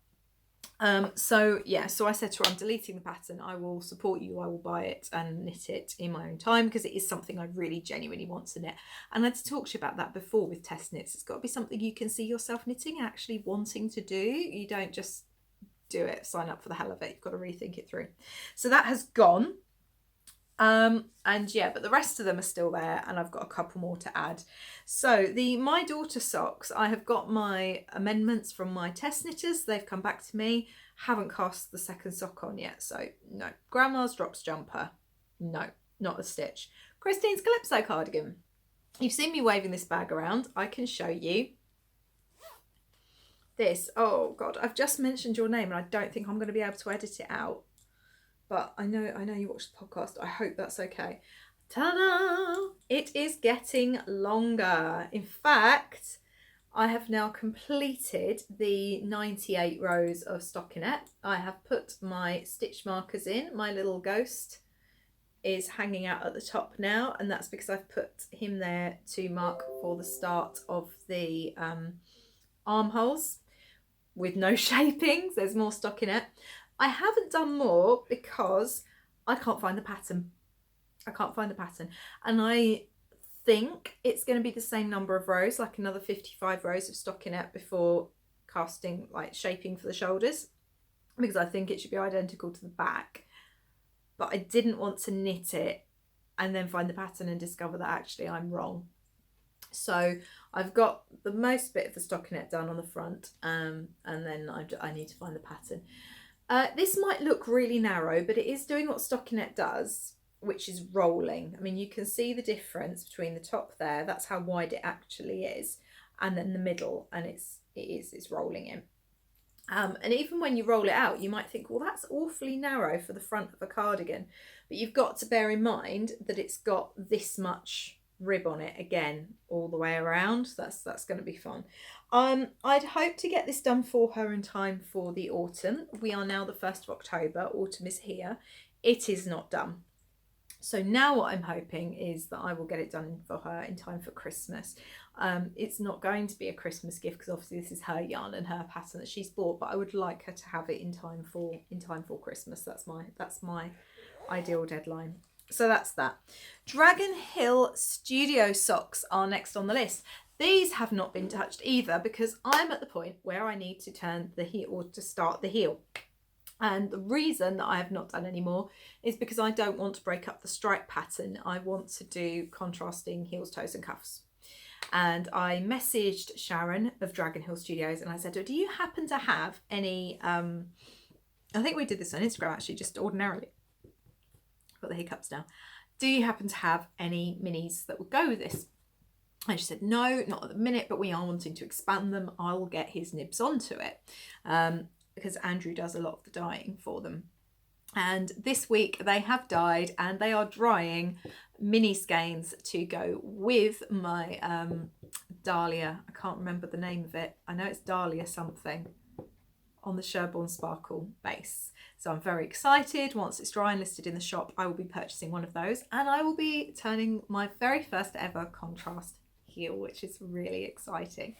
so I said to her, I'm deleting the pattern, I will support you, I will buy it and knit it in my own time, because it is something I really genuinely want to knit. And I had to talk to you about that before with test knits. It's got to be something you can see yourself knitting and actually wanting to do. You don't just do it, sign up for the hell of it. You've got to rethink it through. So that has gone. And yeah, but the rest of them are still there, and I've got a couple more to add. So the My Daughter socks, I have got my amendments from my test knitters. They've come back to me. Haven't cast the second sock on yet, so no. Grandma's Drops jumper, no, not a stitch. Christine's Calypso cardigan. You've seen me waving this bag around. I can show you this. Oh God, I've just mentioned your name and I don't think I'm going to be able to edit it out. But I know you watched the podcast. I hope that's okay. Ta-da! It is getting longer. In fact, I have now completed the 98 rows of stockinette. I have put my stitch markers in. My little ghost is hanging out at the top now, and that's because I've put him there to mark for the start of the armholes with no shapings. There's more stockinette. I haven't done more because I can't find the pattern. And I think it's going to be the same number of rows, like another 55 rows of stockinette before casting, like shaping for the shoulders, because I think it should be identical to the back. But I didn't want to knit it and then find the pattern and discover that actually I'm wrong. So I've got the most bit of the stockinette done on the front, and then I need to find the pattern. This might look really narrow, but it is doing what stockinette does, which is rolling. I mean, you can see the difference between the top there. That's how wide it actually is. And then the middle, and it's rolling in. And even when you roll it out, you might think, well, that's awfully narrow for the front of a cardigan. But you've got to bear in mind that it's got this much rib on it again all the way around. That's going to be fun. I'd hope to get this done for her in time for the autumn. We are now the 1st of October. Autumn is here. It is not done. So now what I'm hoping is that I will get it done for her in time for Christmas. It's not going to be a Christmas gift because obviously this is her yarn and her pattern that she's bought, but I would like her to have it in time for Christmas. That's my ideal deadline. So that's that. Dragon Hill Studio socks are next on the list. These have not been touched either because I'm at the point where I need to turn the heel, or to start the heel. And the reason that I have not done any more is because I don't want to break up the stripe pattern. I want to do contrasting heels, toes and cuffs. And I messaged Sharon of Dragon Hill Studios and I said, do you happen to have any, I think we did this on Instagram actually, just ordinarily. Got the hiccups now. Do you happen to have any minis that would go with this? And she said, no, not at the minute, but we are wanting to expand them. I will get his nibs onto it. Because Andrew does a lot of the dyeing for them. And this week they have dyed and they are drying mini skeins to go with my Dahlia. I can't remember the name of it. I know it's Dahlia something on the Sherborne Sparkle base. So I'm very excited. Once it's dry and listed in the shop, I will be purchasing one of those and I will be turning my very first ever contrast heel, which is really exciting.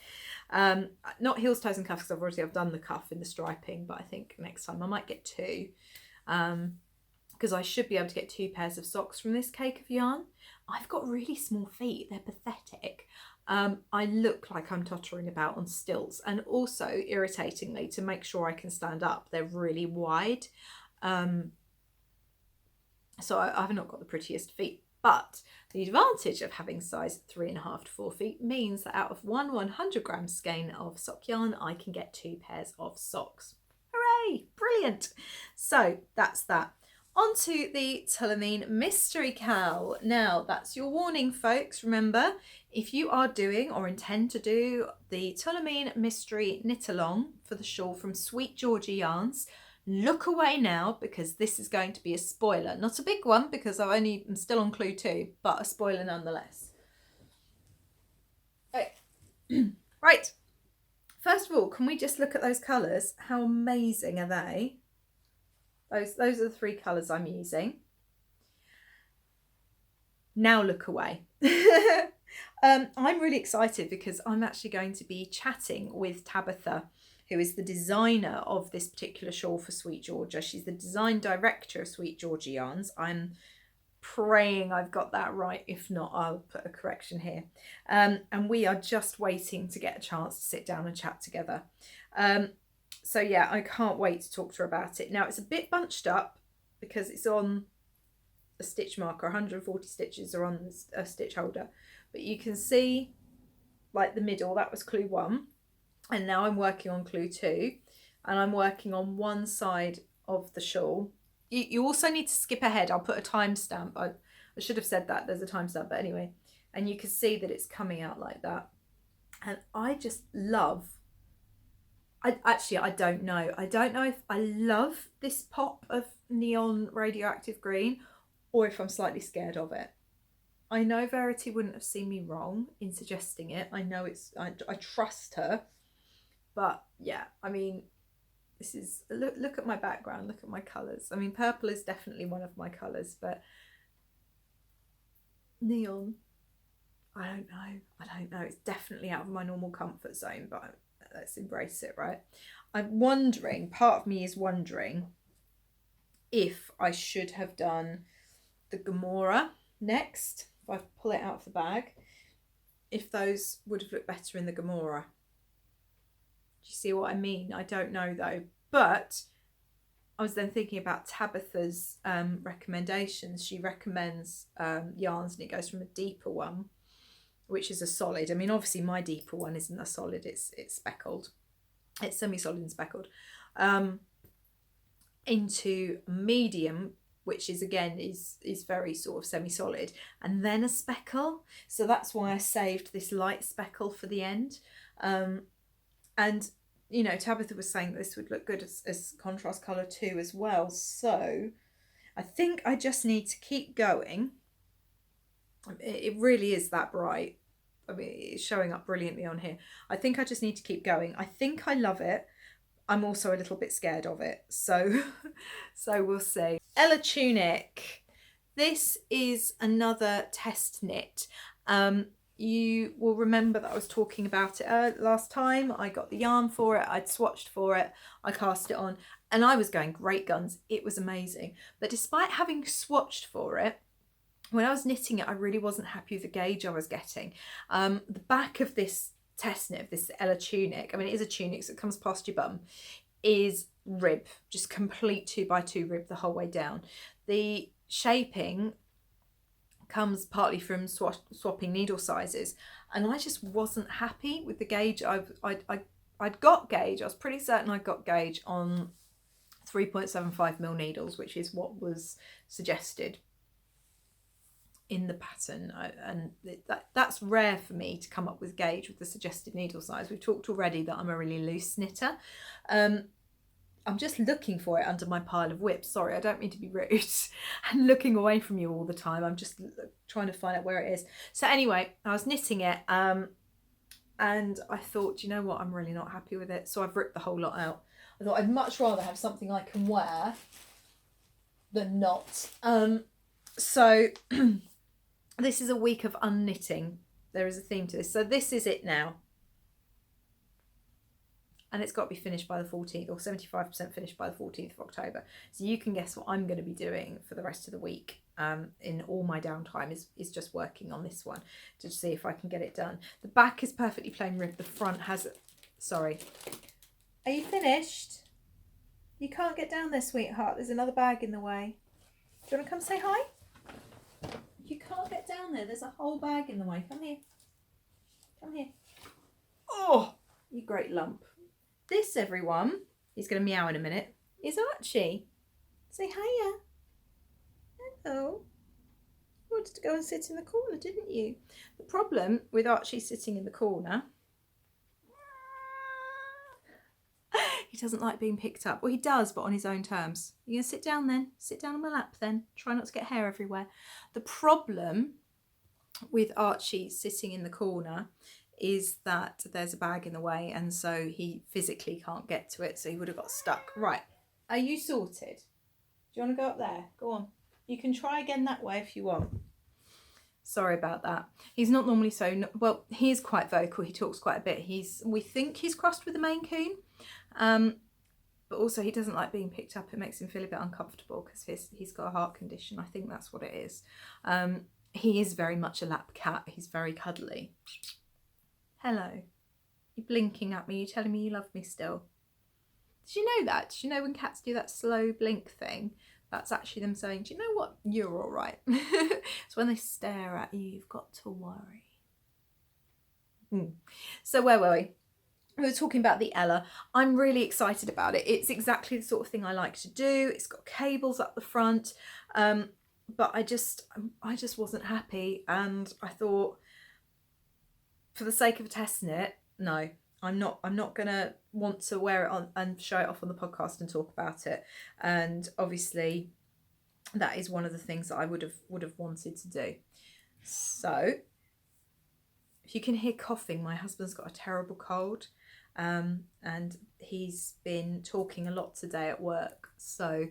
Not heels, toes and cuffs because I've done the cuff in the striping, but I think next time I might get two, because I should be able to get 2 pairs of socks from this cake of yarn. I've got really small feet, they're pathetic. I look like I'm tottering about on stilts, and also irritatingly, to make sure I can stand up, they're really wide. So I've not got the prettiest feet But the advantage of having size 3.5 to 4 feet means that out of one 100-gram skein of sock yarn, I can get 2 pairs of socks. Hooray! Brilliant. So that's that. Onto the Tulameen Mystery Cowl. Now, that's your warning, folks. Remember, if you are doing or intend to do the Tulameen Mystery Knit Along for the shawl from Sweet Georgia Yarns, look away now, because this is going to be a spoiler. Not a big one, because I'm still on clue 2, but a spoiler nonetheless. Okay. Right. First of all, can we just look at those colours? How amazing are they? Those are the 3 colours I'm using. Now look away. I'm really excited because I'm actually going to be chatting with Tabitha, who is the designer of this particular shawl for Sweet Georgia. She's the design director of Sweet Georgia Yarns. I'm praying I've got that right. If not, I'll put a correction here. And we are just waiting to get a chance to sit down and chat together. So yeah, I can't wait to talk to her about it. Now, it's a bit bunched up because it's on a stitch marker. 140 stitches are on a stitch holder. But you can see, like, the middle, that was clue 1. And now I'm working on clue 2. And I'm working on one side of the shawl. You also need to skip ahead. I'll put a timestamp. I should have said that. There's a timestamp. But anyway. And you can see that it's coming out like that. And I just love... I don't know. I don't know if I love this pop of neon radioactive green or if I'm slightly scared of it. I know Verity wouldn't have seen me wrong in suggesting it. I know I trust her. But yeah, I mean, this is, look at my background, look at my colours. I mean, purple is definitely one of my colours, but neon, I don't know. It's definitely out of my normal comfort zone, but let's embrace it, right? I'm wondering, part of me is wondering if I should have done the Gamora next. If I pull it out of the bag, if those would have looked better in the Gamora. Do you see what I mean? I don't know though. But I was then thinking about Tabitha's recommendations. She recommends yarns, and it goes from a deeper one, which is a solid. I mean, obviously my deeper one isn't a solid, it's speckled. It's semi-solid and speckled. Into medium, which is again is very sort of semi-solid, and then a speckle. So that's why I saved this light speckle for the end. And you know, Tabitha was saying that this would look good as contrast colour too as well. So I think I just need to keep going. It really is that bright. I mean, it's showing up brilliantly on here. I think I just need to keep going. I think I love it. I'm also a little bit scared of it. So we'll see. Ella Tunic. This is another test knit. You will remember that I was talking about it last time. I got the yarn for it. I'd swatched for it. I cast it on and I was going great guns. It was amazing. But despite having swatched for it, when I was knitting it, I really wasn't happy with the gauge I was getting. The back of this test knit, of this Ella Tunic, I mean, it is a tunic, so it comes past your bum, is rib, just complete 2x2 rib the whole way down. The shaping comes partly from swapping needle sizes, and I just wasn't happy with the gauge. I'd got gauge. I was pretty certain I got gauge on 3.75mm needles, which is what was suggested in the pattern, and that's rare for me to come up with gauge with the suggested needle size. We've talked already that I'm a really loose knitter. I'm just looking for it under my pile of whips. Sorry, I don't mean to be rude and looking away from you all the time. I'm just trying to find out where it is. So anyway, I was knitting it and I thought, you know what, I'm really not happy with it. So I've ripped the whole lot out. I thought I'd much rather have something I can wear than not. So this is a week of unknitting. There is a theme to this. So this is it now. And it's got to be finished by the 14th, or 75% finished by the 14th of October. So you can guess what I'm going to be doing for the rest of the week in all my downtime is just working on this one to see if I can get it done. The back is perfectly plain rib. The front has... Sorry. Are you finished? You can't get down there, sweetheart. There's another bag in the way. Do you want to come say hi? You can't get down there. There's a whole bag in the way. Come here. Come here. Oh, you great lump. This, everyone, he's going to meow in a minute, is Archie. Say hiya. Hello. You wanted to go and sit in the corner, didn't you? The problem with Archie sitting in the corner, he doesn't like being picked up. Well, he does, but on his own terms. You going to sit down then? Sit down on my lap then. Try not to get hair everywhere. The problem with Archie sitting in the corner is that there's a bag in the way, and so he physically can't get to it, so he would have got stuck. Right, are you sorted? Do you want to go up there? Go on. You can try again that way if you want. Sorry about that. He's not normally so, well, he is quite vocal. He talks quite a bit. We think he's crossed with the Maine Coon, but also he doesn't like being picked up. It makes him feel a bit uncomfortable because he's got a heart condition. I think that's what it is. He is very much a lap cat. He's very cuddly. Hello. You're blinking at me. You're telling me you love me still. Did you know that? Did you know when cats do that slow blink thing? That's actually them saying, do you know what? You're all right. So when they stare at you, you've got to worry. So where were we? We were talking about the Ella. I'm really excited about it. It's exactly the sort of thing I like to do. It's got cables up the front. But I just wasn't happy, and I thought, for the sake of testing it, no, I'm not gonna want to wear it on and show it off on the podcast and talk about it. And obviously, that is one of the things that I would have wanted to do. So, if you can hear coughing, my husband's got a terrible cold, and he's been talking a lot today at work. So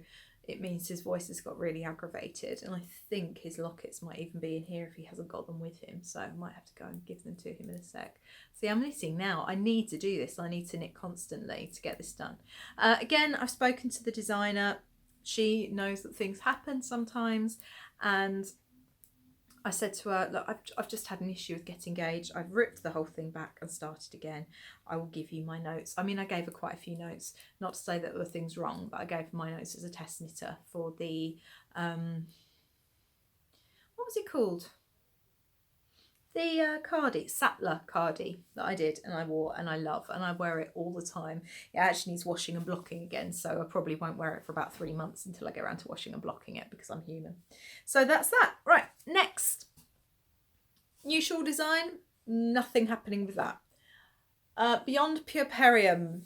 it means his voice has got really aggravated, and I think his lockets might even be in here if he hasn't got them with him, so I might have to go and give them to him in a sec. See, I'm knitting now. I need to do this. I need to knit constantly to get this done. Again, I've spoken to the designer. She knows that things happen sometimes, and I said to her, look, I've just had an issue with getting engaged. I've ripped the whole thing back and started again. I will give you my notes. I mean, I gave her quite a few notes, not to say that there were things wrong, but I gave her my notes as a test knitter for the, what was it called? The cardi, Sattler cardi that I did and I wore and I love, and I wear it all the time. It actually needs washing and blocking again, so I probably won't wear it for about 3 months until I get around to washing and blocking it, because I'm human. So that's that. Right, next. New shawl design, nothing happening with that. Beyond Puerperium.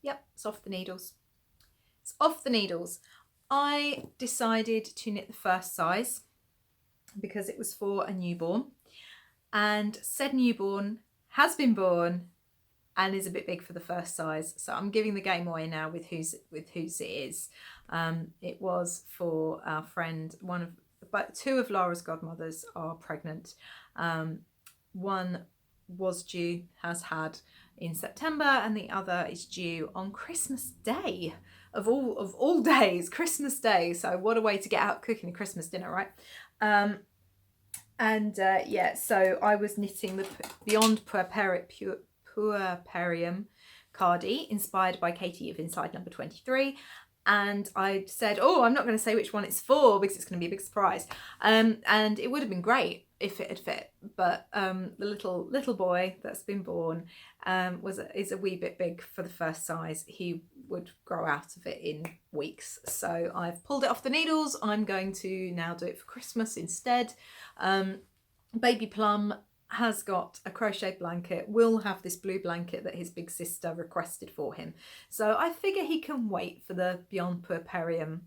Yep, it's off the needles. It's off the needles. I decided to knit the first size because it was for a newborn, and said newborn has been born and is a bit big for the first size. So I'm giving the game away now with whose it is. It was for our friend, two of Laura's godmothers are pregnant. One was due, has had in September, and the other is due on Christmas Day. Of all days, Christmas Day. So what a way to get out cooking a Christmas dinner, right? Yeah, so I was knitting the Beyond Puerperium cardi, inspired by Katie of Inside Number 23. And I said, oh, I'm not going to say which one it's for because it's going to be a big surprise. And it would have been great if it had fit, but the little boy that's been born is a wee bit big for the first size. He would grow out of it in weeks, so I've pulled it off the needles. I'm going to now do it for Christmas instead. Baby Plum has got a crochet blanket, will have this blue blanket that his big sister requested for him, so I figure he can wait for the Beyond Puerperium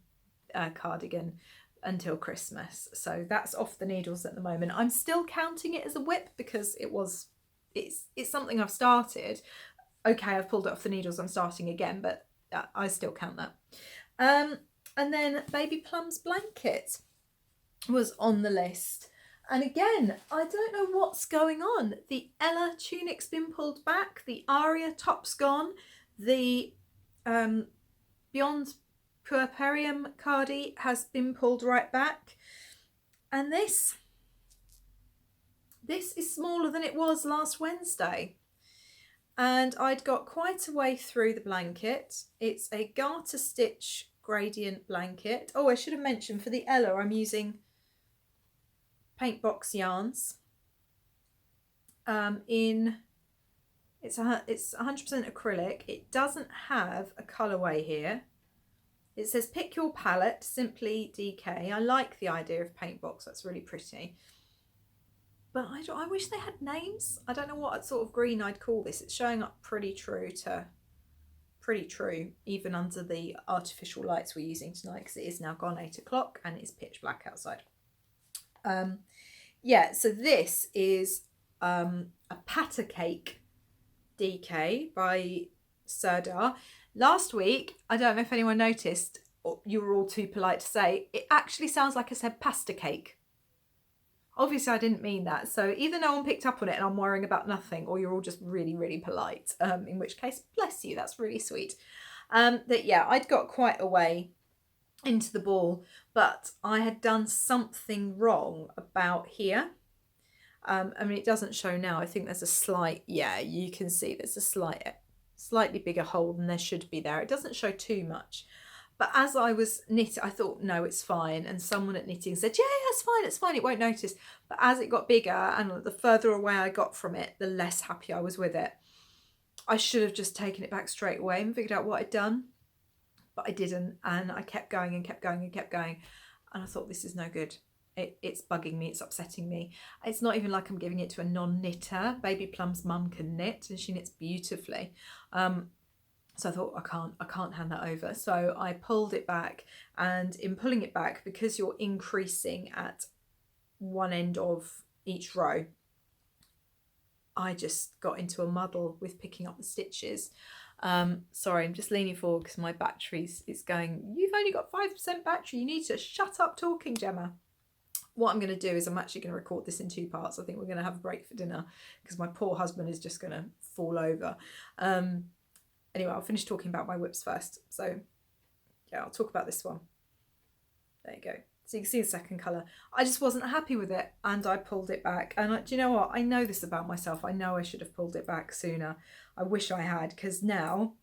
cardigan until Christmas. So that's off the needles at the moment. I'm still counting it as a whip because it's something I've started. Okay, I've pulled it off the needles, I'm starting again, but I still count that. And then Baby Plum's blanket was on the list. And again, I don't know what's going on. The Ella tunic's been pulled back, the Aria top's gone, the Beyond Puerperium cardi has been pulled right back, and this is smaller than it was last Wednesday. and I'd got quite a way through the blanket. It's a garter stitch gradient blanket. Oh, I should have mentioned for the Ella I'm using paint box yarns it's 100% acrylic. It doesn't have a colourway here. It says pick your palette, simply DK. I like the idea of paint box, that's really pretty. But I wish they had names. I don't know what sort of green I'd call this. It's showing up pretty true, even under the artificial lights we're using tonight, because it is now gone 8 o'clock and it's pitch black outside. Yeah, so this is a patter cake DK by Serdar. Last week, I don't know if anyone noticed, or you were all too polite to say, it actually sounds like I said pasta cake. Obviously, I didn't mean that. So either no one picked up on it and I'm worrying about nothing, or you're all just really, really polite, in which case, bless you, that's really sweet. That yeah, I'd got quite a way into the ball, but I had done something wrong about here. I mean, it doesn't show now. I think there's a slight, yeah, you can see there's a slightly bigger hole than there should be there. It doesn't show too much. But as I was knitting, I thought, no, it's fine. And someone at knitting said, yeah, it's fine, it won't notice. But as it got bigger and the further away I got from it, the less happy I was with it. I should have just taken it back straight away and figured out what I'd done. But I didn't. And I kept going and kept going and kept going. And I thought, this is no good. It's bugging me, it's upsetting me. It's not even like I'm giving it to a non-knitter. Baby Plum's mum can knit and she knits beautifully. So I thought, I can't hand that over. So I pulled it back, and in pulling it back, because you're increasing at one end of each row, I just got into a muddle with picking up the stitches. Sorry, I'm just leaning forward because my battery's going, you've only got 5% battery. You need to shut up talking, Gemma. What I'm going to do is I'm actually going to record this in 2 parts. I think we're going to have a break for dinner because my poor husband is just going to fall over. Anyway, I'll finish talking about my whips first. So yeah, I'll talk about this one. There you go. So you can see the second colour. I just wasn't happy with it and I pulled it back. And do you know what? I know this about myself. I know I should have pulled it back sooner. I wish I had, because now,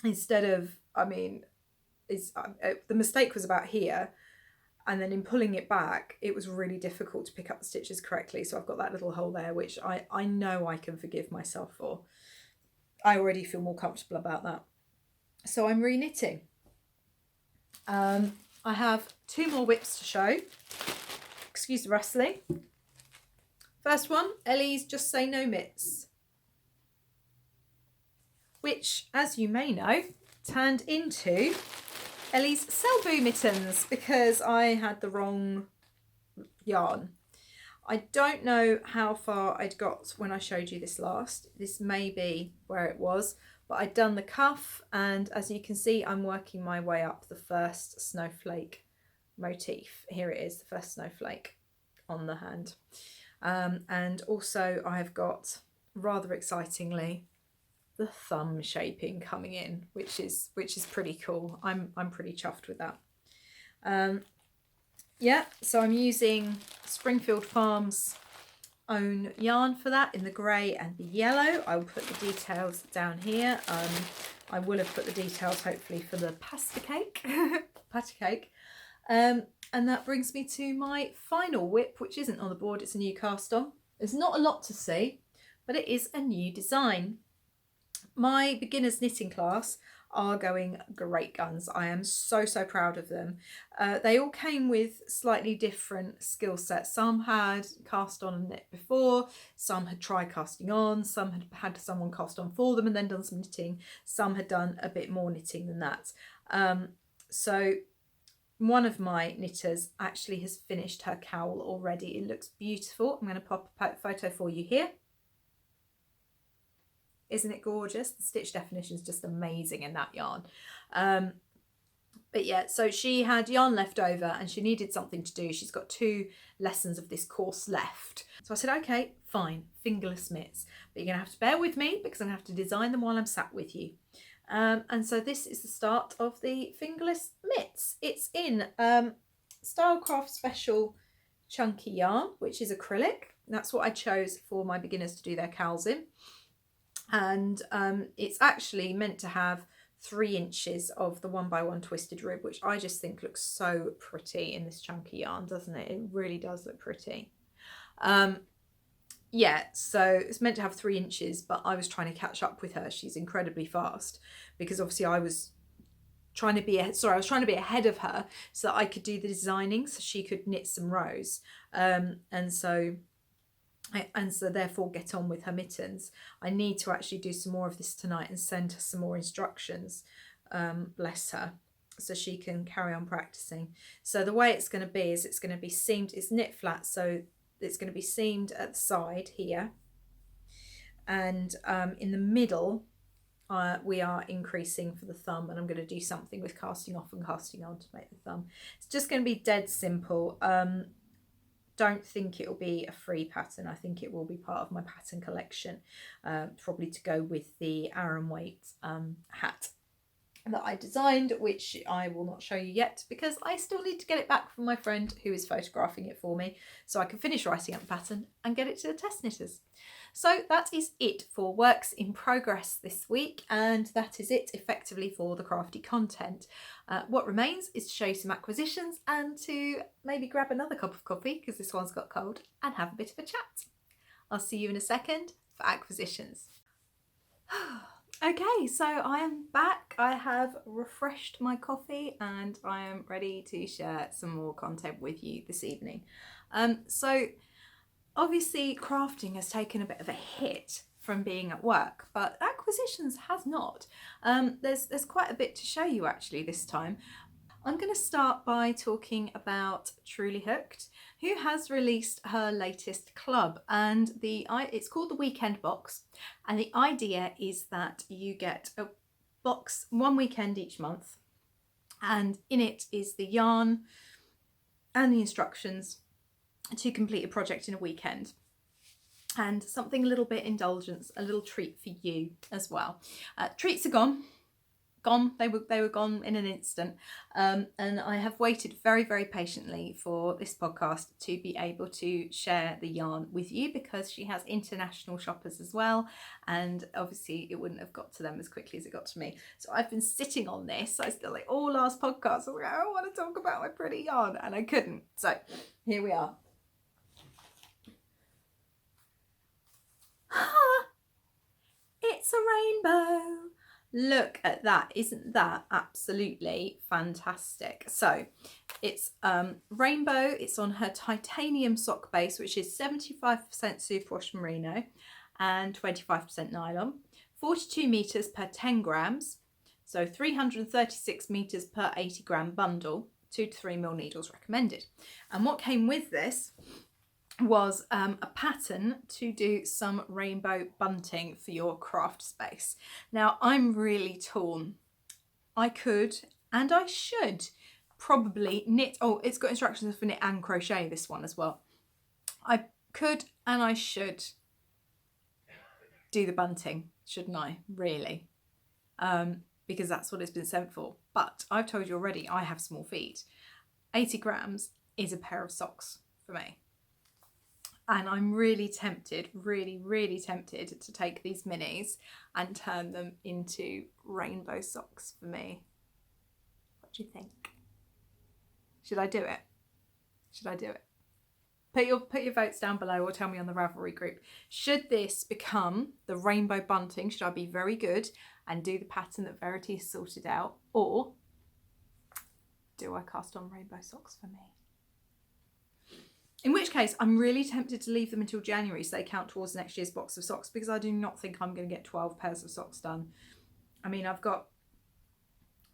instead of, I mean, the mistake was about here. And then in pulling it back, it was really difficult to pick up the stitches correctly. So I've got that little hole there, which I know I can forgive myself for. I already feel more comfortable about that. So I'm re-knitting. I have 2 more whips to show. Excuse the rustling. First one, Ellie's Just Say No Mitts, which, as you may know, turned into Ellie's Selbu mittens because I had the wrong yarn. I don't know how far I'd got when I showed you this last. This may be where it was, but I'd done the cuff, and as you can see, I'm working my way up the first snowflake motif. Here it is, the first snowflake on the hand. And also I've got, rather excitingly, the thumb shaping coming in, which is pretty cool. I'm pretty chuffed with that. Yeah, so I'm using Springfield Farms own yarn for that in the grey and the yellow. I will put the details down here. I will have put the details hopefully for the pasta cake. And that brings me to my final whip, which isn't on the board. It's a new cast on. There's not a lot to see, but it is a new design. My beginners knitting class are going great guns. I am so proud of them. They all came with slightly different skill sets. Some had cast on and knit before, some had tried casting on, some had had someone cast on for them and then done some knitting, some had done a bit more knitting than that. So one of my knitters actually has finished her cowl already. It looks beautiful. I'm going to pop a photo for you here. Isn't it gorgeous? The stitch definition is just amazing in that yarn. But yeah, so she had yarn left over and she needed something to do. She's got 2 lessons of this course left. So I said, okay, fine, fingerless mitts. But you're going to have to bear with me because I'm going to have to design them while I'm sat with you. And so this is the start of the fingerless mitts. It's in Stylecraft Special Chunky Yarn, which is acrylic. That's what I chose for my beginners to do their cowls in. And it's actually meant to have 3 inches of the 1x1 twisted rib, which I just think looks so pretty in this chunky yarn, doesn't it? It really does look pretty. Yeah, so it's meant to have 3 inches, but I was trying to catch up with her. She's incredibly fast, because obviously I was trying to be ahead of her so that I could do the designing, so she could knit some rows, and so therefore get on with her mittens. I need to actually do some more of this tonight and send her some more instructions, bless her, so she can carry on practicing. So the way it's going to be is it's going to be seamed, it's knit flat, so it's going to be seamed at the side here, and in the middle we are increasing for the thumb, and I'm going to do something with casting off and casting on to make the thumb. It's just going to be dead simple. Don't think it'll be a free pattern. I think it will be part of my pattern collection, probably to go with the Aran Weight hat that I designed, which I will not show you yet because I still need to get it back from my friend who is photographing it for me so I can finish writing up the pattern and get it to the test knitters. So that is it for works in progress this week, and that is it effectively for the crafty content. What remains is to show you some acquisitions and to maybe grab another cup of coffee because this one's got cold and have a bit of a chat. I'll see you in a second for acquisitions. Okay, so I am back. I have refreshed my coffee and I am ready to share some more content with you this evening. So obviously crafting has taken a bit of a hit from being at work, but acquisitions has not. There's quite a bit to show you actually this time. I'm going to start by talking about Truly Hooked, who has released her latest club, and it's called the Weekend Box, and the idea is that you get a box 1 weekend each month, and in it is the yarn and the instructions to complete a project in a weekend, and something a little bit indulgence, a little treat for you as well. Treats are gone. They were gone in an instant, and I have waited very, very patiently for this podcast to be able to share the yarn with you, because she has international shoppers as well, and obviously it wouldn't have got to them as quickly as it got to me. So I've been sitting on this. I still like all last podcast, I was like, I want to talk about my pretty yarn, and I couldn't. So here we are. It's a rainbow. Look at that. Isn't that absolutely fantastic? So it's rainbow. It's on her titanium sock base, which is 75% superwash merino and 25% nylon, 42 meters per 10 grams, so 336 meters per 80 gram bundle, 2 to 3 mil needles recommended. And what came with this was a pattern to do some rainbow bunting for your craft space. Now I'm really torn. I could and I should probably knit, it's got instructions for knit and crochet, this one as well. I could and I should do the bunting, shouldn't I, really? Because that's what it's been sent for. But I've told you already, I have small feet. 80 grams is a pair of socks for me. And I'm really tempted, really tempted to take these minis and turn them into rainbow socks for me. What do you think? Should I do it? Should I do it? Put your votes down below, or tell me on the Ravelry group. Should this become the rainbow bunting? Should I be very good and do the pattern that Verity has sorted out? Or do I cast on rainbow socks for me? In which case, I'm really tempted to leave them until January so they count towards next year's box of socks, because I do not think I'm going to get 12 pairs of socks done. I mean, I've got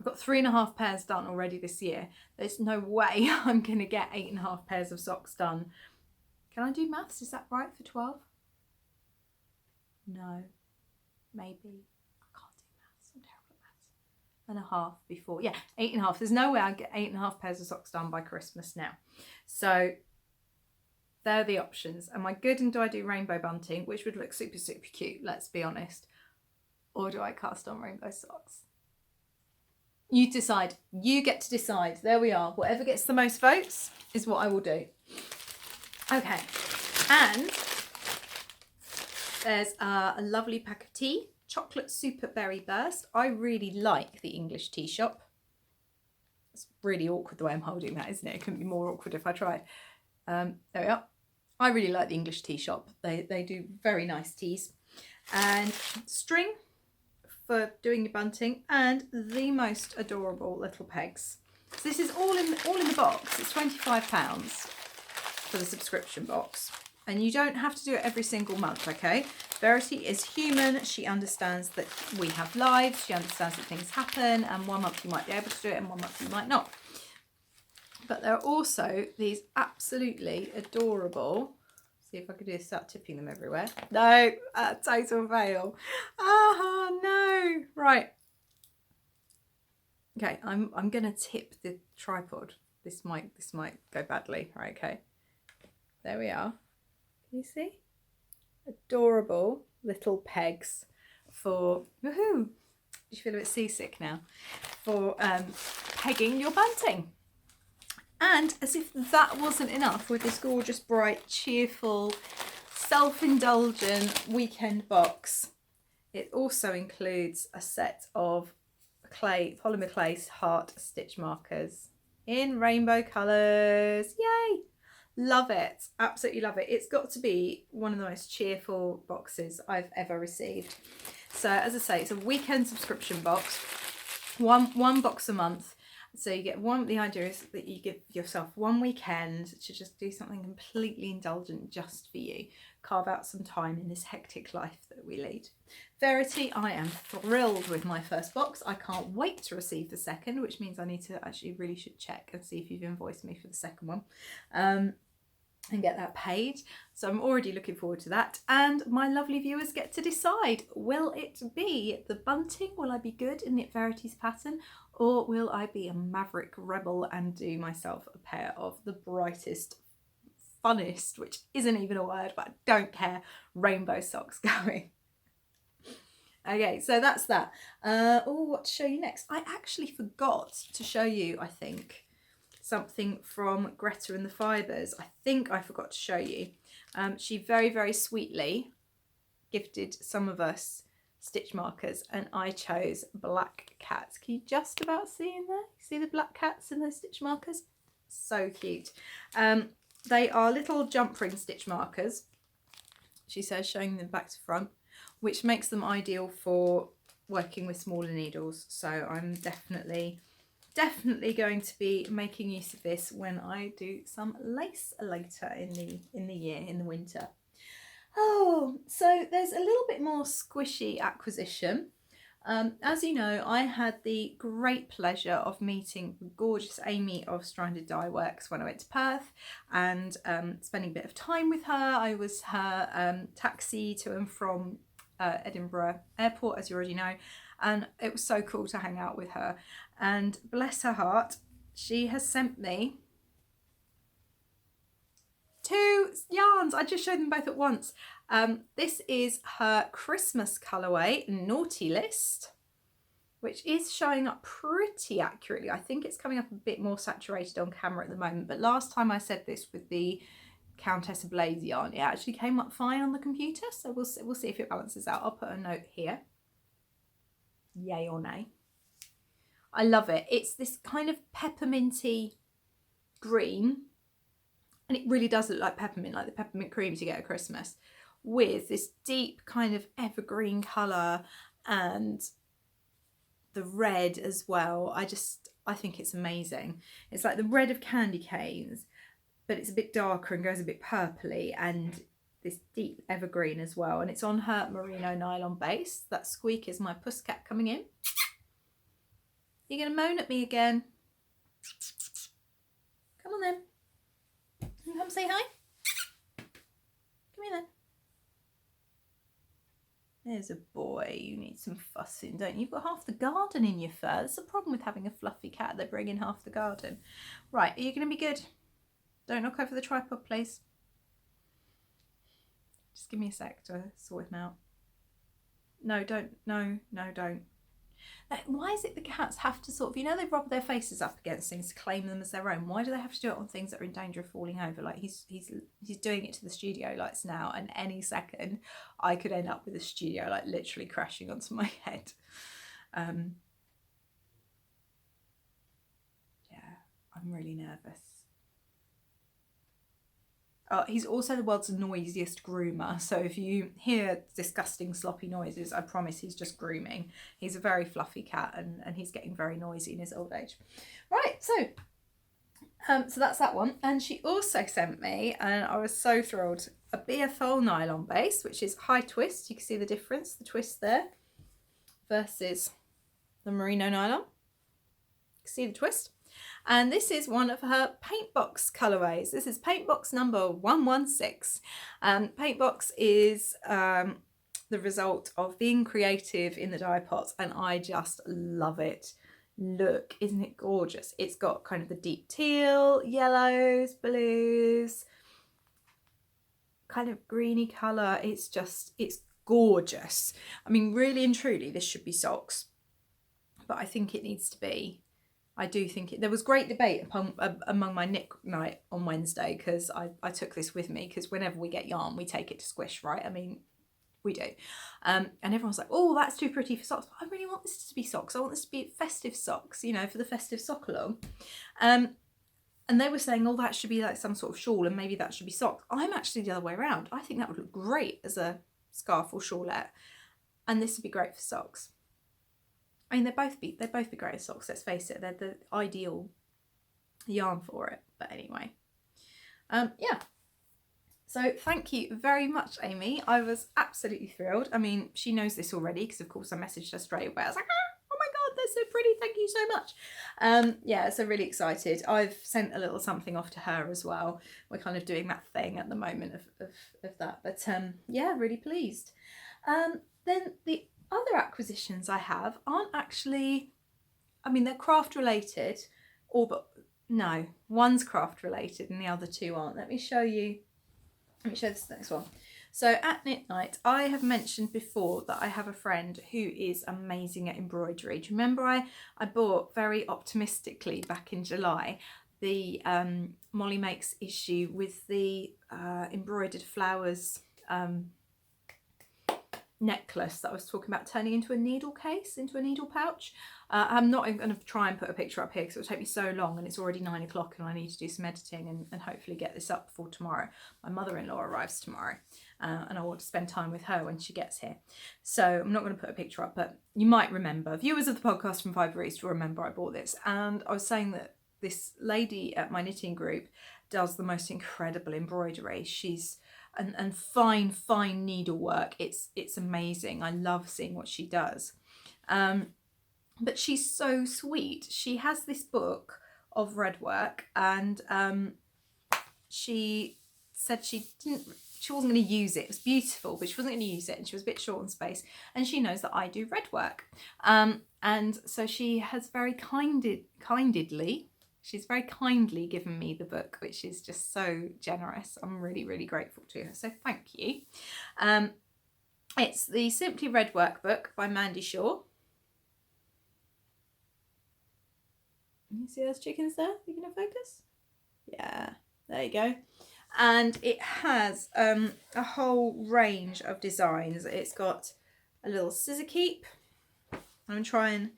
3.5 pairs done already this year. There's no way I'm going to get 8.5 pairs of socks done. Can I do maths? Is that right for 12? No. Maybe. I can't do maths. I'm terrible at maths. And a half before. Yeah, 8.5. There's no way I'll get 8.5 pairs of socks done by Christmas now. So there are the options. Am I good and do I do rainbow bunting, which would look super, super cute, let's be honest? Or do I cast on rainbow socks? You decide. You get to decide. There we are. Whatever gets the most votes is what I will do. Okay. And There's a lovely pack of tea, chocolate super berry burst. I really like the English tea shop. It's really awkward the way I'm holding that, isn't it? It couldn't be more awkward if I tried. There we are. I really like the English tea shop. They do very nice teas. And string for doing your bunting, and the most adorable little pegs. So this is all in the box. It's £25 for the subscription box. And you don't have to do it every single month, okay? Verity is human. She understands that we have lives. She understands that things happen, and one month you might be able to do it and one month you might not. But there are also these absolutely adorable, see if I could do this without tipping them everywhere. No, total fail. Oh no. Right. Okay, I'm gonna tip the tripod. This might go badly. Right, okay. There we are. Can you see? Adorable little pegs for, woohoo! Do you feel a bit seasick now? For pegging your bunting. And as if that wasn't enough, with this gorgeous, bright, cheerful, self-indulgent weekend box, it also includes a set of polymer clay heart stitch markers in rainbow colours. Yay! Love it. Absolutely love it. It's got to be one of the most cheerful boxes I've ever received. So as I say, it's a weekend subscription box, one box a month. So you get the idea is that you give yourself one weekend to just do something completely indulgent just for you. Carve out some time in this hectic life that we lead. Verity, I am thrilled with my first box. I can't wait to receive the second, which means I need to really should check and see if you've invoiced me for the second one. And get that paid. So I'm already looking forward to that. And my lovely viewers get to decide, will it be the bunting? Will I be good in Knit Verity's pattern? Or will I be a maverick rebel and do myself a pair of the brightest, funnest, which isn't even a word, but I don't care, rainbow socks going? Okay, so that's that. Oh, what to show you next? I actually forgot to show you, I think, something from Greta and the Fibres. I think I forgot to show you. She very, very sweetly gifted some of us stitch markers, and I chose black cats. Can you just about see in there? See the black cats in those stitch markers? So cute. They are little jump ring stitch markers, she says, showing them back to front, which makes them ideal for working with smaller needles. So I'm definitely going to be making use of this when I do some lace later in the winter. Oh, so there's a little bit more squishy acquisition. As you know, I had the great pleasure of meeting the gorgeous Amy of Stranded Dye Works when I went to Perth, and spending a bit of time with her. I was her taxi to and from Edinburgh Airport, as you already know, and it was so cool to hang out with her. And bless her heart, she has sent me 2 yarns. I just showed them both at once. This is her Christmas colourway, Naughty List, which is showing up pretty accurately. I think it's coming up a bit more saturated on camera at the moment, but last time I said this with the Countess Blaze yarn, it actually came up fine on the computer, so we'll see if it balances out. I'll put a note here. Yay or nay. I love it. It's this kind of pepperminty green, and it really does look like peppermint, like the peppermint creams you get at Christmas, with this deep kind of evergreen colour and the red as well. I think it's amazing. It's like the red of candy canes, but it's a bit darker and goes a bit purpley, and this deep evergreen as well. And it's on her merino nylon base. That squeak is my pusscat coming in. You're going to moan at me again. Come on then. Come say hi. Come here then. There's a boy. You need some fussing, don't you? You've got half the garden in your fur. That's the problem with having a fluffy cat. They bring in half the garden. Right, are you going to be good? Don't knock over the tripod, please. Just give me a sec to sort him out. No, don't. No, don't. Like, why is it the cats have to sort of, they rub their faces up against things to claim them as their own? Why do they have to do it on things that are in danger of falling over? Like, he's doing it to the studio lights now, and any second I could end up with the studio like literally crashing onto my head. Yeah, I'm really nervous. He's also the world's noisiest groomer, so if you hear disgusting sloppy noises, I promise he's just grooming. He's a very fluffy cat, and he's getting very noisy in his old age. Right, so that's that one. And she also sent me, and I was so thrilled, a BFL nylon base, which is high twist. You can see the difference, the twist there, versus the merino nylon. You can see the twist. And this is one of her Paintbox colourways. This is Paintbox number 116. Paintbox is the result of being creative in the dye pots, and I just love it. Look, isn't it gorgeous? It's got kind of the deep teal, yellows, blues, kind of greeny colour. It's gorgeous. I mean, really and truly, this should be socks, but I think it needs to be. I do think there was great debate among my knit night on Wednesday, because I took this with me, because whenever we get yarn, we take it to Squish, right? I mean, we do. And everyone's like, oh, that's too pretty for socks. But I really want this to be socks. I want this to be festive socks, for the festive sock along. And they were saying, oh, that should be like some sort of shawl, and maybe that should be socks. I'm actually the other way around. I think that would look great as a scarf or shawlette, and this would be great for socks. I mean, they'd both be great as socks, let's face it. They're the ideal yarn for it. But anyway, yeah. So thank you very much, Amy. I was absolutely thrilled. I mean, she knows this already, because of course I messaged her straight away. I was like, oh my God, they're so pretty. Thank you so much. Yeah, so really excited. I've sent a little something off to her as well. We're kind of doing that thing at the moment of that. But yeah, really pleased. Then the other acquisitions I have aren't actually, I mean, they're craft related, no, one's craft related and the other two aren't. Let me show this next one. So at Knit Night, I have mentioned before that I have a friend who is amazing at embroidery. Do you remember I bought very optimistically back in July the Molly Makes issue with the embroidered flowers necklace that I was talking about turning into a needle case, into a needle pouch. I'm not even going to try and put a picture up here because it will take me so long, and it's already 9 o'clock and I need to do some editing and hopefully get this up before tomorrow. My mother-in-law arrives tomorrow and I want to spend time with her when she gets here. So I'm not going to put a picture up, but you might remember, viewers of the podcast from Fiber East will remember I bought this, and I was saying that this lady at my knitting group does the most incredible embroidery. She's and fine needlework. It's amazing. I love seeing what she does. But she's so sweet. She has this book of red work, and she said she wasn't going to use it. It was beautiful, but she wasn't going to use it, and she was a bit short on space. And she knows that I do red work, and so she has very She's very kindly given me the book, which is just so generous. I'm really, really grateful to her. So thank you. It's the Simply Red Workbook by Mandy Shaw. You see those chickens there? You gonna focus? Yeah, there you go. And it has a whole range of designs. It's got a little scissor keep. I'm gonna try and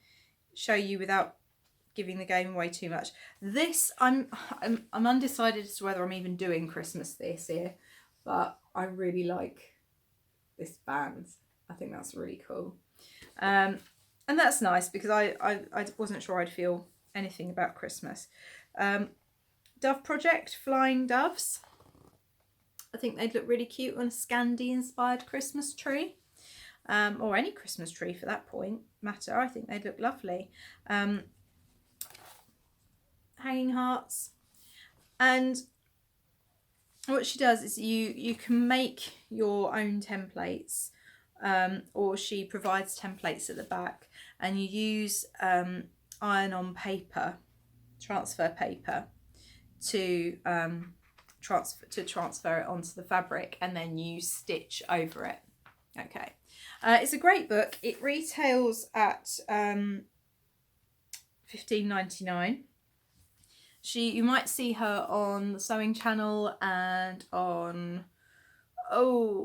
show you without giving the game away too much. This, I'm undecided as to whether I'm even doing Christmas this year, but I really like this band. I think that's really cool. And that's nice because I wasn't sure I'd feel anything about Christmas. Dove Project, Flying Doves. I think they'd look really cute on a Scandi inspired Christmas tree. Or any Christmas tree for that matter. I think they'd look lovely. Hanging hearts, and what she does is you can make your own templates, or she provides templates at the back, and you use iron-on paper, transfer paper, to transfer it onto the fabric, and then you stitch over it. Okay. It's a great book. It retails at $15.99. You might see her on the Sewing Channel and on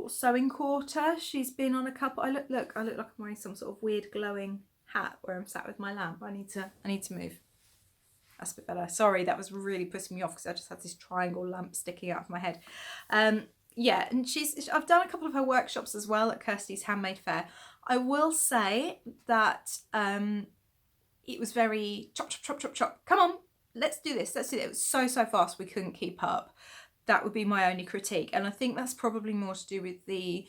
Sewing Quarter. She's been on a couple. I look like I'm wearing some sort of weird glowing hat where I'm sat with my lamp. I need to move. That's a bit better. Sorry, that was really putting me off because I just had this triangle lamp sticking out of my head. Yeah, and I've done a couple of her workshops as well at Kirsty's Handmade Fair. I will say that it was very chop, chop, chop, chop, chop. Come on, let's do this. Let's do it. It was so fast we couldn't keep up. That would be my only critique. And I think that's probably more to do with the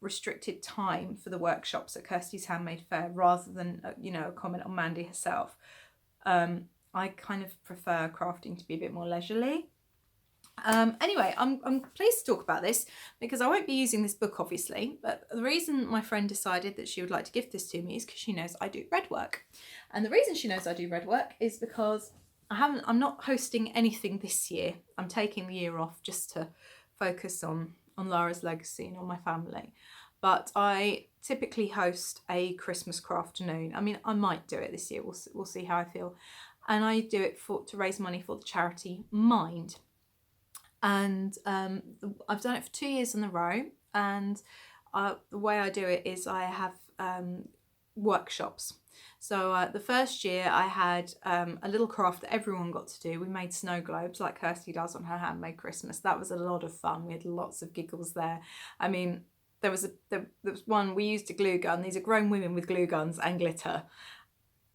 restricted time for the workshops at Kirsty's Handmade Fair rather than, a comment on Mandy herself. I kind of prefer crafting to be a bit more leisurely. Anyway, I'm pleased to talk about this because I won't be using this book obviously, but the reason my friend decided that she would like to gift this to me is because she knows I do red work. And the reason she knows I do red work is because I'm not hosting anything this year. I'm taking the year off just to focus on Lara's legacy and on my family. But I typically host a Christmas crafternoon. I mean, I might do it this year. We'll see how I feel. And I do it to raise money for the charity Mind. And I've done it for 2 years in a row. And the way I do it is I have workshops. So the first year I had a little craft that everyone got to do. We made snow globes like Kirsty does on her Handmade Christmas. That was a lot of fun. We had lots of giggles there. I mean, there was one, we used a glue gun. These are grown women with glue guns and glitter.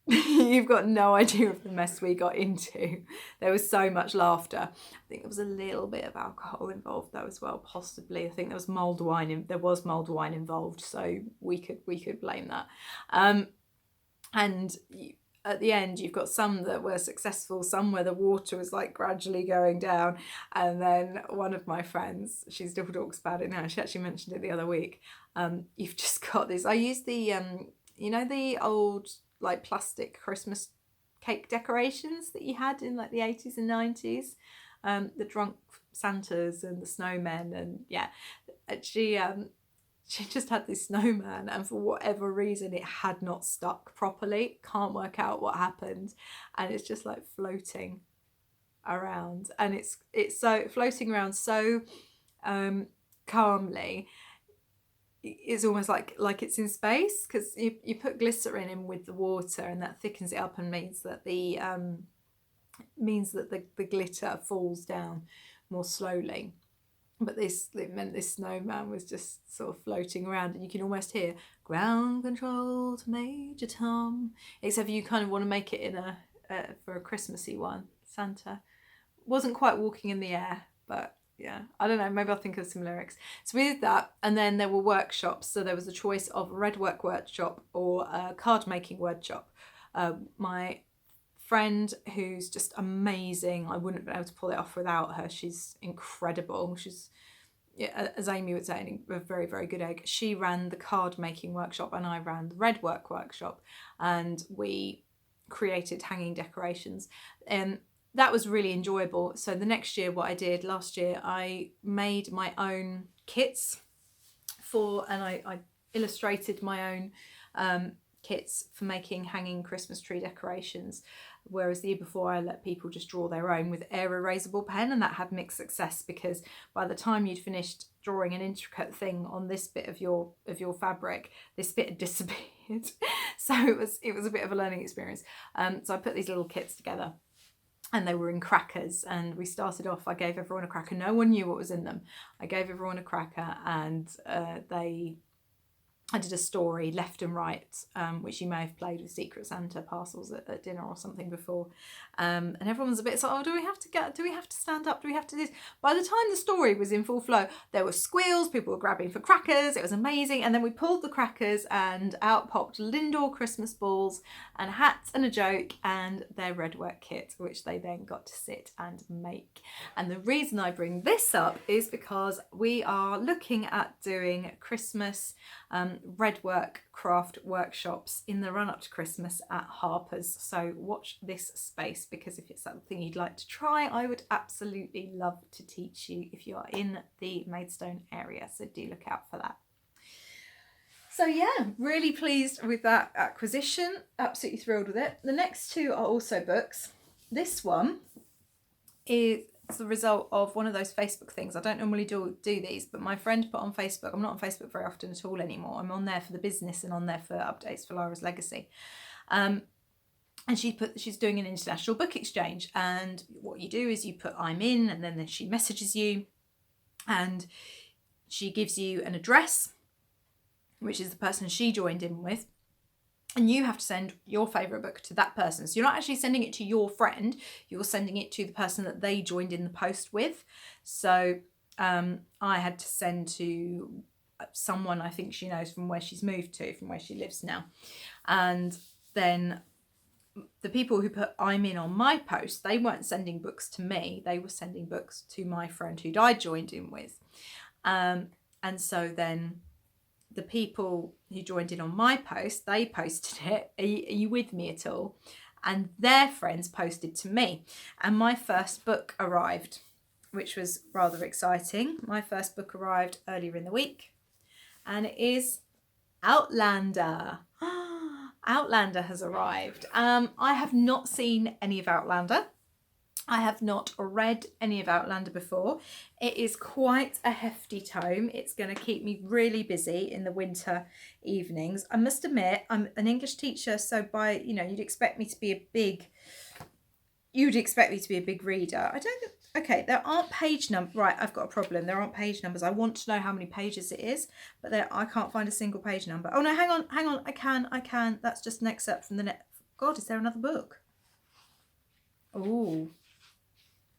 You've got no idea of the mess we got into. There was so much laughter. I think there was a little bit of alcohol involved though as well, possibly. I think there was mulled wine involved, so we could blame that. And at the end, you've got some that were successful, some where the water was like gradually going down. And then one of my friends, she still talks about it now. She actually mentioned it the other week. You've just got this. I used the, the old like plastic Christmas cake decorations that you had in like the 80s and 90s. The drunk Santas and the snowmen, and yeah, she just had this snowman, and for whatever reason it had not stuck properly. Can't work out what happened, and it's just like floating around, and it's so floating around so calmly. It's almost like it's in space, because you put glycerin in with the water and that thickens it up and means that the glitter falls down more slowly. But it meant this snowman was just sort of floating around, and you can almost hear ground control to Major Tom, except you kind of want to make it in for a Christmassy one. Santa wasn't quite walking in the air, but yeah, I don't know, maybe I'll think of some lyrics. So we did that, and then there were workshops. So there was a choice of a red work workshop or a card making workshop. My friend, who's just amazing, I wouldn't have been able to pull it off without her. She's incredible. She's, as Amy would say, a very, very good egg. She ran the card making workshop and I ran the red work workshop, and we created hanging decorations. That was really enjoyable. So the next year, what I did last year, I made my own kits and I illustrated my own kits for making hanging Christmas tree decorations, whereas the year before I let people just draw their own with air erasable pen, and that had mixed success, because by the time you'd finished drawing an intricate thing on this bit of your fabric, this bit had disappeared. So it was a bit of a learning experience. So I put these little kits together, and they were in crackers, and we started off, I gave everyone a cracker. No one knew what was in them. I gave everyone a cracker, and I did a story left and right, which you may have played with Secret Santa parcels at dinner or something before. And everyone was a bit like, oh, do we have to stand up? Do we have to do this? By the time the story was in full flow, there were squeals, people were grabbing for crackers. It was amazing. And then we pulled the crackers and out popped Lindor Christmas balls and hats and a joke and their red work kit, which they then got to sit and make. And the reason I bring this up is because we are looking at doing Christmas red work craft workshops in the run up to Christmas at Harper's. So watch this space, because if it's something you'd like to try, I would absolutely love to teach you if you are in the Maidstone area. So do look out for that. So yeah, really pleased with that acquisition. Absolutely thrilled with it. The next two are also books. This one is the result of one of those Facebook things. I don't normally do these, but my friend put on Facebook. I'm not on Facebook very often at all anymore. I'm on there for the business and on there for updates for Lara's Legacy. And she's doing an international book exchange. And what you do is you put I'm in, and then she messages you, and she gives you an address, which is the person she joined in with. And you have to send your favourite book to that person. So you're not actually sending it to your friend, you're sending it to the person that they joined in the post with. So I had to send to someone I think she knows from where she's moved to, from where she lives now. And then the people who put I'm in on my post, they weren't sending books to me, they were sending books to my friend who I joined in with. And so then the people who joined in on my post, they posted it, are you with me at all? And their friends posted to me. And my first book arrived, which was rather exciting. My first book arrived earlier in the week, and it is Outlander. Outlander has arrived. I have not seen any of Outlander. I have not read any of Outlander before. It is quite a hefty tome. It's going to keep me really busy in the winter evenings. I must admit, I'm an English teacher, so you'd expect me to be a big reader. I don't think, okay, there aren't page numbers. Right, I've got a problem. There aren't page numbers. I want to know how many pages it is, but I can't find a single page number. Oh no, hang on. I can. That's just an excerpt from the net. God, is there another book?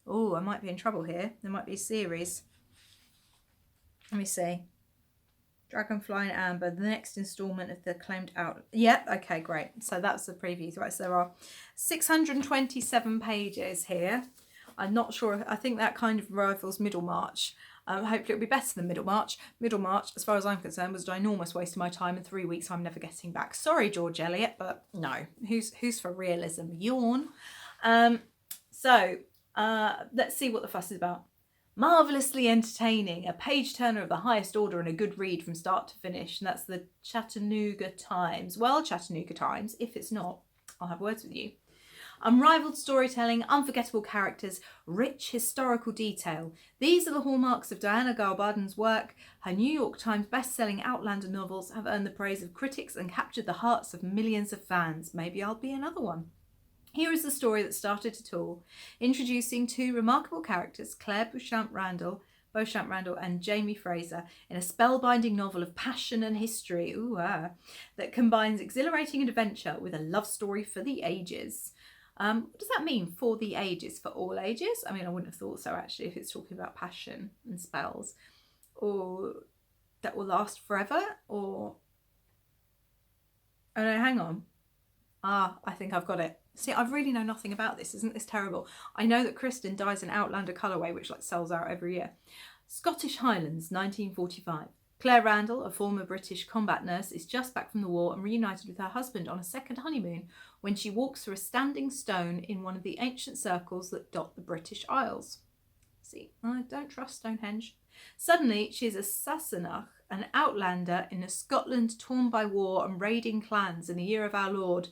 Oh, I might be in trouble here. There might be a series. Let me see. Dragonfly and Amber, the next instalment of the acclaimed out. Yep, okay, great. So that's the previews, right? So there are 627 pages here. I'm not sure. I think that kind of rivals Middlemarch. Hopefully it'll be better than Middlemarch. Middlemarch, as far as I'm concerned, was an enormous waste of my time. In 3 weeks, I'm never getting back. Sorry, George Eliot, but no. Who's for realism? Yawn. Let's see what the fuss is about. Marvellously entertaining, a page turner of the highest order and a good read from start to finish. And that's the Chattanooga Times. Well, Chattanooga Times, if it's not, I'll have words with you. Unrivaled storytelling, unforgettable characters, rich historical detail. These are the hallmarks of Diana Gabaldon's work. Her New York Times best-selling Outlander novels have earned the praise of critics and captured the hearts of millions of fans. Maybe I'll be another one. Here is the story that started it all, introducing two remarkable characters, Claire Beauchamp Randall and Jamie Fraser, in a spellbinding novel of passion and history that combines exhilarating adventure with a love story for the ages. What does that mean, for the ages? For all ages? I mean, I wouldn't have thought so, actually, if it's talking about passion and spells. Or that will last forever? Or... oh no, hang on. I think I've got it. See, I really know nothing about this. Isn't this terrible? I know that Kristen dyes an Outlander colourway, which sells out every year. Scottish Highlands, 1945. Claire Randall, a former British combat nurse, is just back from the war and reunited with her husband on a second honeymoon when she walks through a standing stone in one of the ancient circles that dot the British Isles. See, I don't trust Stonehenge. Suddenly, she is a Sassenach, an outlander in a Scotland torn by war and raiding clans in the year of our Lord,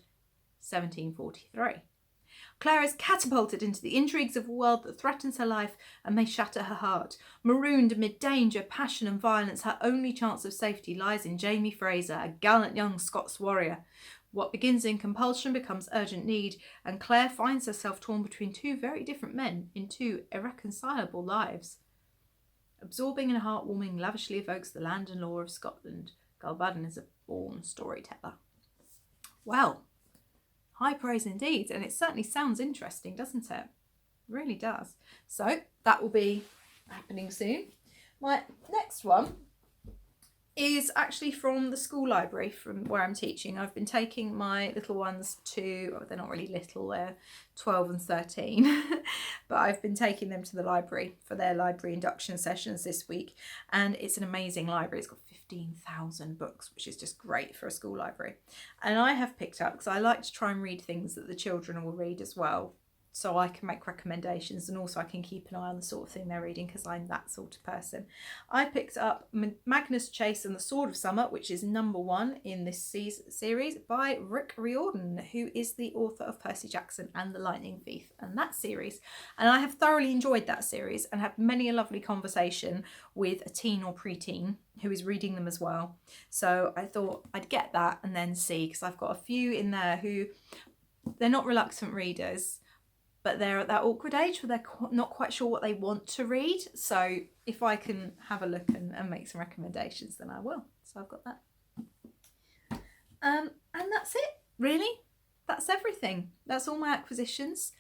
1743. Claire is catapulted into the intrigues of a world that threatens her life and may shatter her heart. Marooned amid danger, passion and violence, her only chance of safety lies in Jamie Fraser, a gallant young Scots warrior. What begins in compulsion becomes urgent need, and Claire finds herself torn between two very different men in two irreconcilable lives. Absorbing and heartwarming, lavishly evokes the land and lore of Scotland. Gabaldon is a born storyteller. Well, high praise indeed, and it certainly sounds interesting, doesn't it? It really does. So that will be happening soon. My next one is actually from the school library from where I'm teaching. I've been taking my little ones to, they're not really little, they're 12 and 13, but I've been taking them to the library for their library induction sessions this week, and it's an amazing library. It's got 15,000 books, which is just great for a school library. And I have picked up, because I like to try and read things that the children will read as well, so I can make recommendations, and also I can keep an eye on the sort of thing they're reading, because I'm that sort of person. I picked up Magnus Chase and the Sword of Summer, which is number 1 in this series by Rick Riordan, who is the author of Percy Jackson and the Lightning Thief and that series. And I have thoroughly enjoyed that series and had many a lovely conversation with a teen or preteen who is reading them as well. So I thought I'd get that and then see, because I've got a few in there who, they're not reluctant readers, but they're at that awkward age where they're not quite sure what they want to read. So if I can have a look and make some recommendations, then I will. So I've got that. And that's it, really. That's everything. That's all my acquisitions.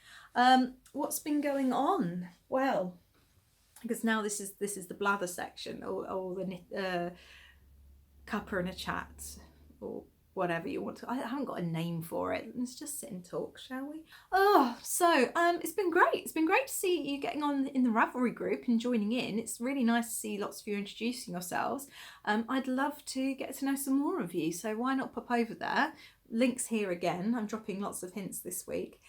What's been going on? Well, because now this is the blather section, or the cuppa and a chat, or whatever you want to. I haven't got a name for it. Let's just sit and talk, shall we? Oh, so it's been great. It's been great to see you getting on in the Ravelry group and joining in. It's really nice to see lots of you introducing yourselves. I'd love to get to know some more of you, so why not pop over there? Links here again. I'm dropping lots of hints this week.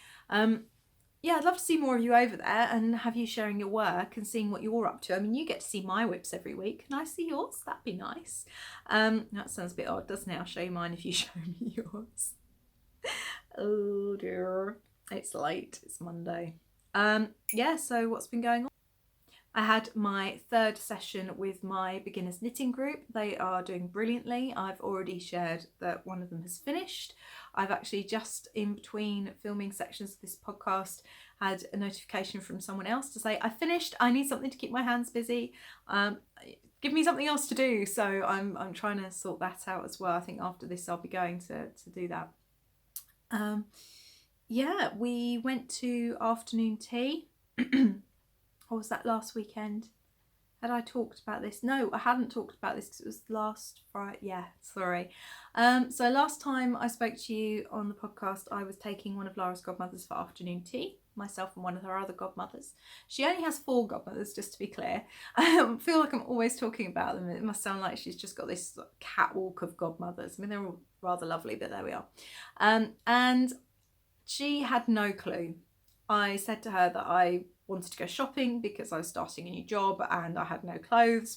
Yeah, I'd love to see more of you over there and have you sharing your work and seeing what you're up to. I mean, you get to see my whips every week. Can I see yours? That'd be nice. That sounds a bit odd, doesn't it? I'll show you mine if you show me yours. Oh dear. It's late. It's Monday. Yeah, so what's been going on? I had my 3rd session with my beginners knitting group. They are doing brilliantly. I've already shared that one of them has finished. I've actually just in between filming sections of this podcast had a notification from someone else to say, I finished, I need something to keep my hands busy. Give me something else to do. So I'm trying to sort that out as well. I think after this I'll be going to do that. Yeah, we went to afternoon tea. Or was that last weekend? Had I talked about this? No, I hadn't talked about this because it was last Friday. Yeah, sorry. So last time I spoke to you on the podcast, I was taking one of Lara's godmothers for afternoon tea, myself and one of her other godmothers. She only has 4 godmothers, just to be clear. I feel like I'm always talking about them. It must sound like she's just got this catwalk of godmothers. I mean, they're all rather lovely, but there we are. And she had no clue. I said to her that I wanted to go shopping because I was starting a new job and I had no clothes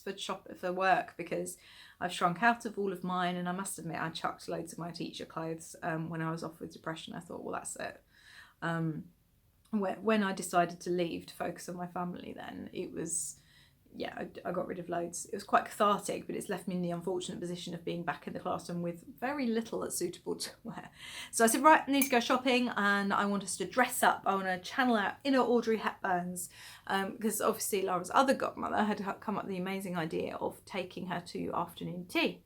for work because I've shrunk out of all of mine, and I must admit I chucked loads of my teacher clothes when I was off with depression. I thought, well, that's it. When I decided to leave to focus on my family, then it was, yeah, I got rid of loads. It was quite cathartic, but it's left me in the unfortunate position of being back in the classroom with very little that's suitable to wear. So I said, right, I need to go shopping and I want us to dress up. I want to channel out inner Audrey Hepburns, because obviously Lara's other godmother had come up with the amazing idea of taking her to afternoon tea.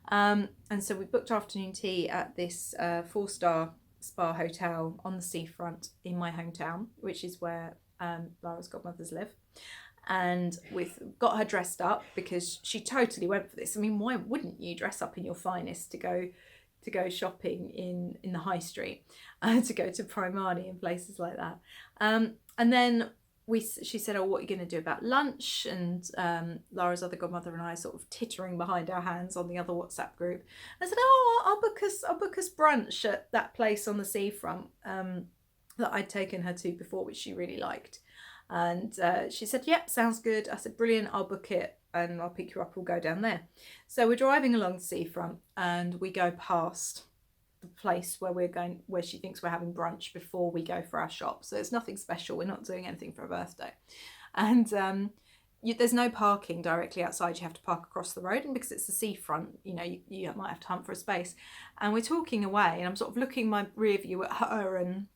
And so we booked afternoon tea at this 4-star spa hotel on the seafront in my hometown, which is where Lara's godmothers live. And we've got her dressed up because she totally went for this. I mean, why wouldn't you dress up in your finest to go shopping in the high street, to go to Primani and places like that? And then she said, oh, what are you going to do about lunch? And Lara's other godmother and I sort of tittering behind our hands on the other WhatsApp group. I said, oh, I'll book us brunch at that place on the seafront that I'd taken her to before, which she really liked. And she said, yep, sounds good. I said, brilliant, I'll book it and I'll pick you up, we'll go down there. So we're driving along the seafront and we go past the place where she thinks we're having brunch before we go for our shop. So it's nothing special, we're not doing anything for her birthday. And there's no parking directly outside, you have to park across the road, and because it's the seafront, you might have to hunt for a space. And we're talking away and I'm sort of looking my rear view at her and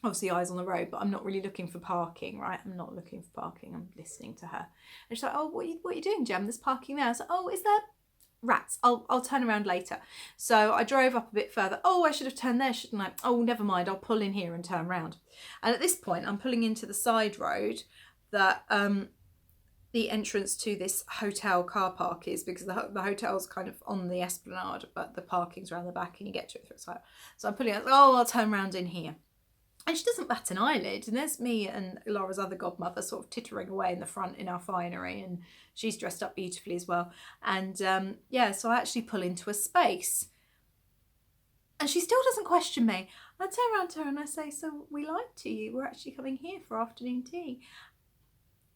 obviously eyes on the road, but I'm not really looking for parking, right? I'm not looking for parking, I'm listening to her. And she's like, oh, what are you doing, Gem? There's parking there. I was like, oh, is there? Rats, I'll turn around later. So I drove up a bit further. Oh, I should have turned there, shouldn't I? Oh, never mind, I'll pull in here and turn around. And at this point, I'm pulling into the side road that the entrance to this hotel car park is, because the hotel's kind of on the esplanade, but the parking's around the back and you get to it through the side. So I'm pulling out, oh, I'll turn around in here. And she doesn't bat an eyelid, and there's me and Lara's other godmother sort of tittering away in the front in our finery, and she's dressed up beautifully as well. And yeah, so I actually pull into a space and she still doesn't question me. I turn around to her and I say, so we lied to you, we're actually coming here for afternoon tea.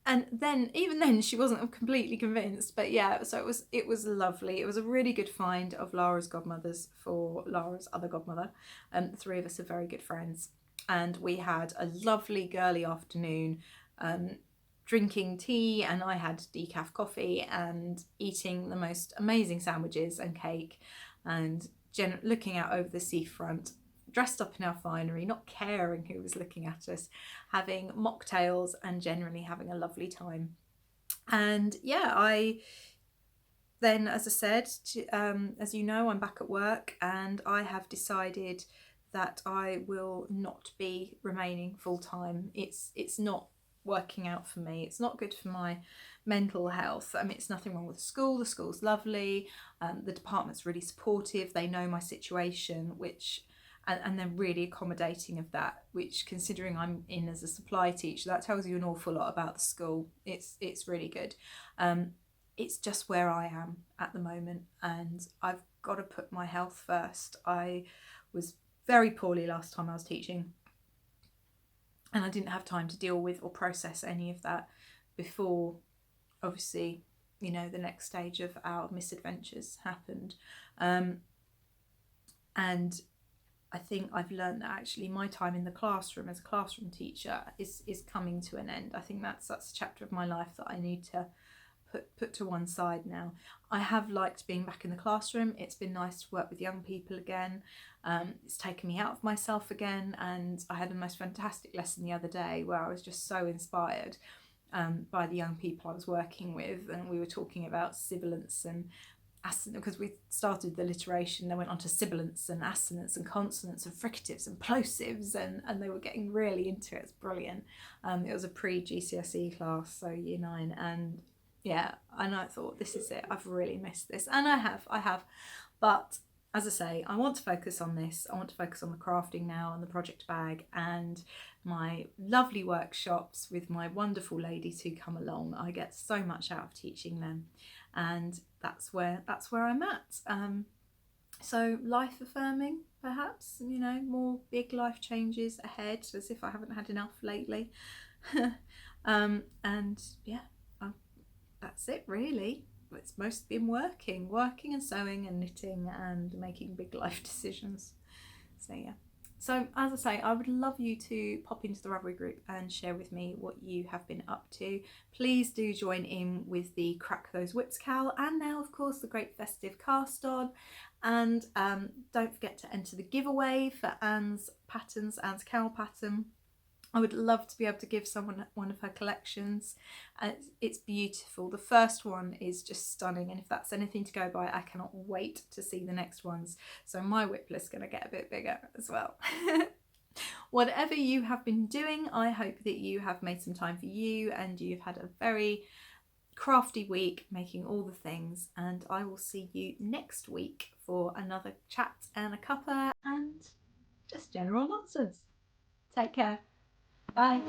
And then, even then, she wasn't completely convinced. But yeah, so it was lovely. It was a really good find of Lara's godmothers for Lara's other godmother. The three of us are very good friends, and we had a lovely girly afternoon, drinking tea, and I had decaf coffee and eating the most amazing sandwiches and cake, and looking out over the seafront, dressed up in our finery, not caring who was looking at us, having mocktails and generally having a lovely time. And yeah, I then, as I said, as you know, I'm back at work, and I have decided that I will not be remaining full-time. It's not working out for me. It's not good for my mental health. I mean, it's nothing wrong with the school. The school's lovely. The department's really supportive. They know my situation, which and they're really accommodating of that, which, considering I'm in as a supply teacher, that tells you an awful lot about the school. It's really good. It's just where I am at the moment, and I've got to put my health first. I was very poorly last time I was teaching, and I didn't have time to deal with or process any of that before, obviously, you know, the next stage of our misadventures happened. And I think I've learned that actually my time in the classroom as a classroom teacher is coming to an end. I think that's a chapter of my life that I need to put to one side now. I have liked being back in the classroom. It's been nice to work with young people again. It's taken me out of myself again, and I had the most fantastic lesson the other day where I was just so inspired by the young people I was working with, and we were talking about sibilants and because we started the alliteration, they went on to sibilants and assonants and consonants and fricatives and plosives, and they were getting really into it. It's brilliant. It was a pre-GCSE class, so year 9, and yeah, and I thought, this is it. I've really missed this, and I have, but as I say, I want to focus on this. I want to focus on the crafting now and the project bag and my lovely workshops with my wonderful ladies who come along. I get so much out of teaching them, and that's where I'm at. So life affirming, perhaps, you know, more big life changes ahead, as if I haven't had enough lately. And yeah, that's it really. It's mostly been working and sewing and knitting and making big life decisions. So yeah. So as I say, I would love you to pop into the Ravelry group and share with me what you have been up to. Please do join in with the Crack Those Whips cowl, and now of course the Great Festive Cast On. And don't forget to enter the giveaway for Anne's patterns, Anne's cowl pattern. I would love to be able to give someone one of her collections. It's beautiful. The first one is just stunning, and if that's anything to go by, I cannot wait to see the next ones. So my whip list is going to get a bit bigger as well. Whatever you have been doing, I hope that you have made some time for you and you've had a very crafty week making all the things, and I will see you next week for another chat and a cuppa and just general nonsense. Take care. Bye.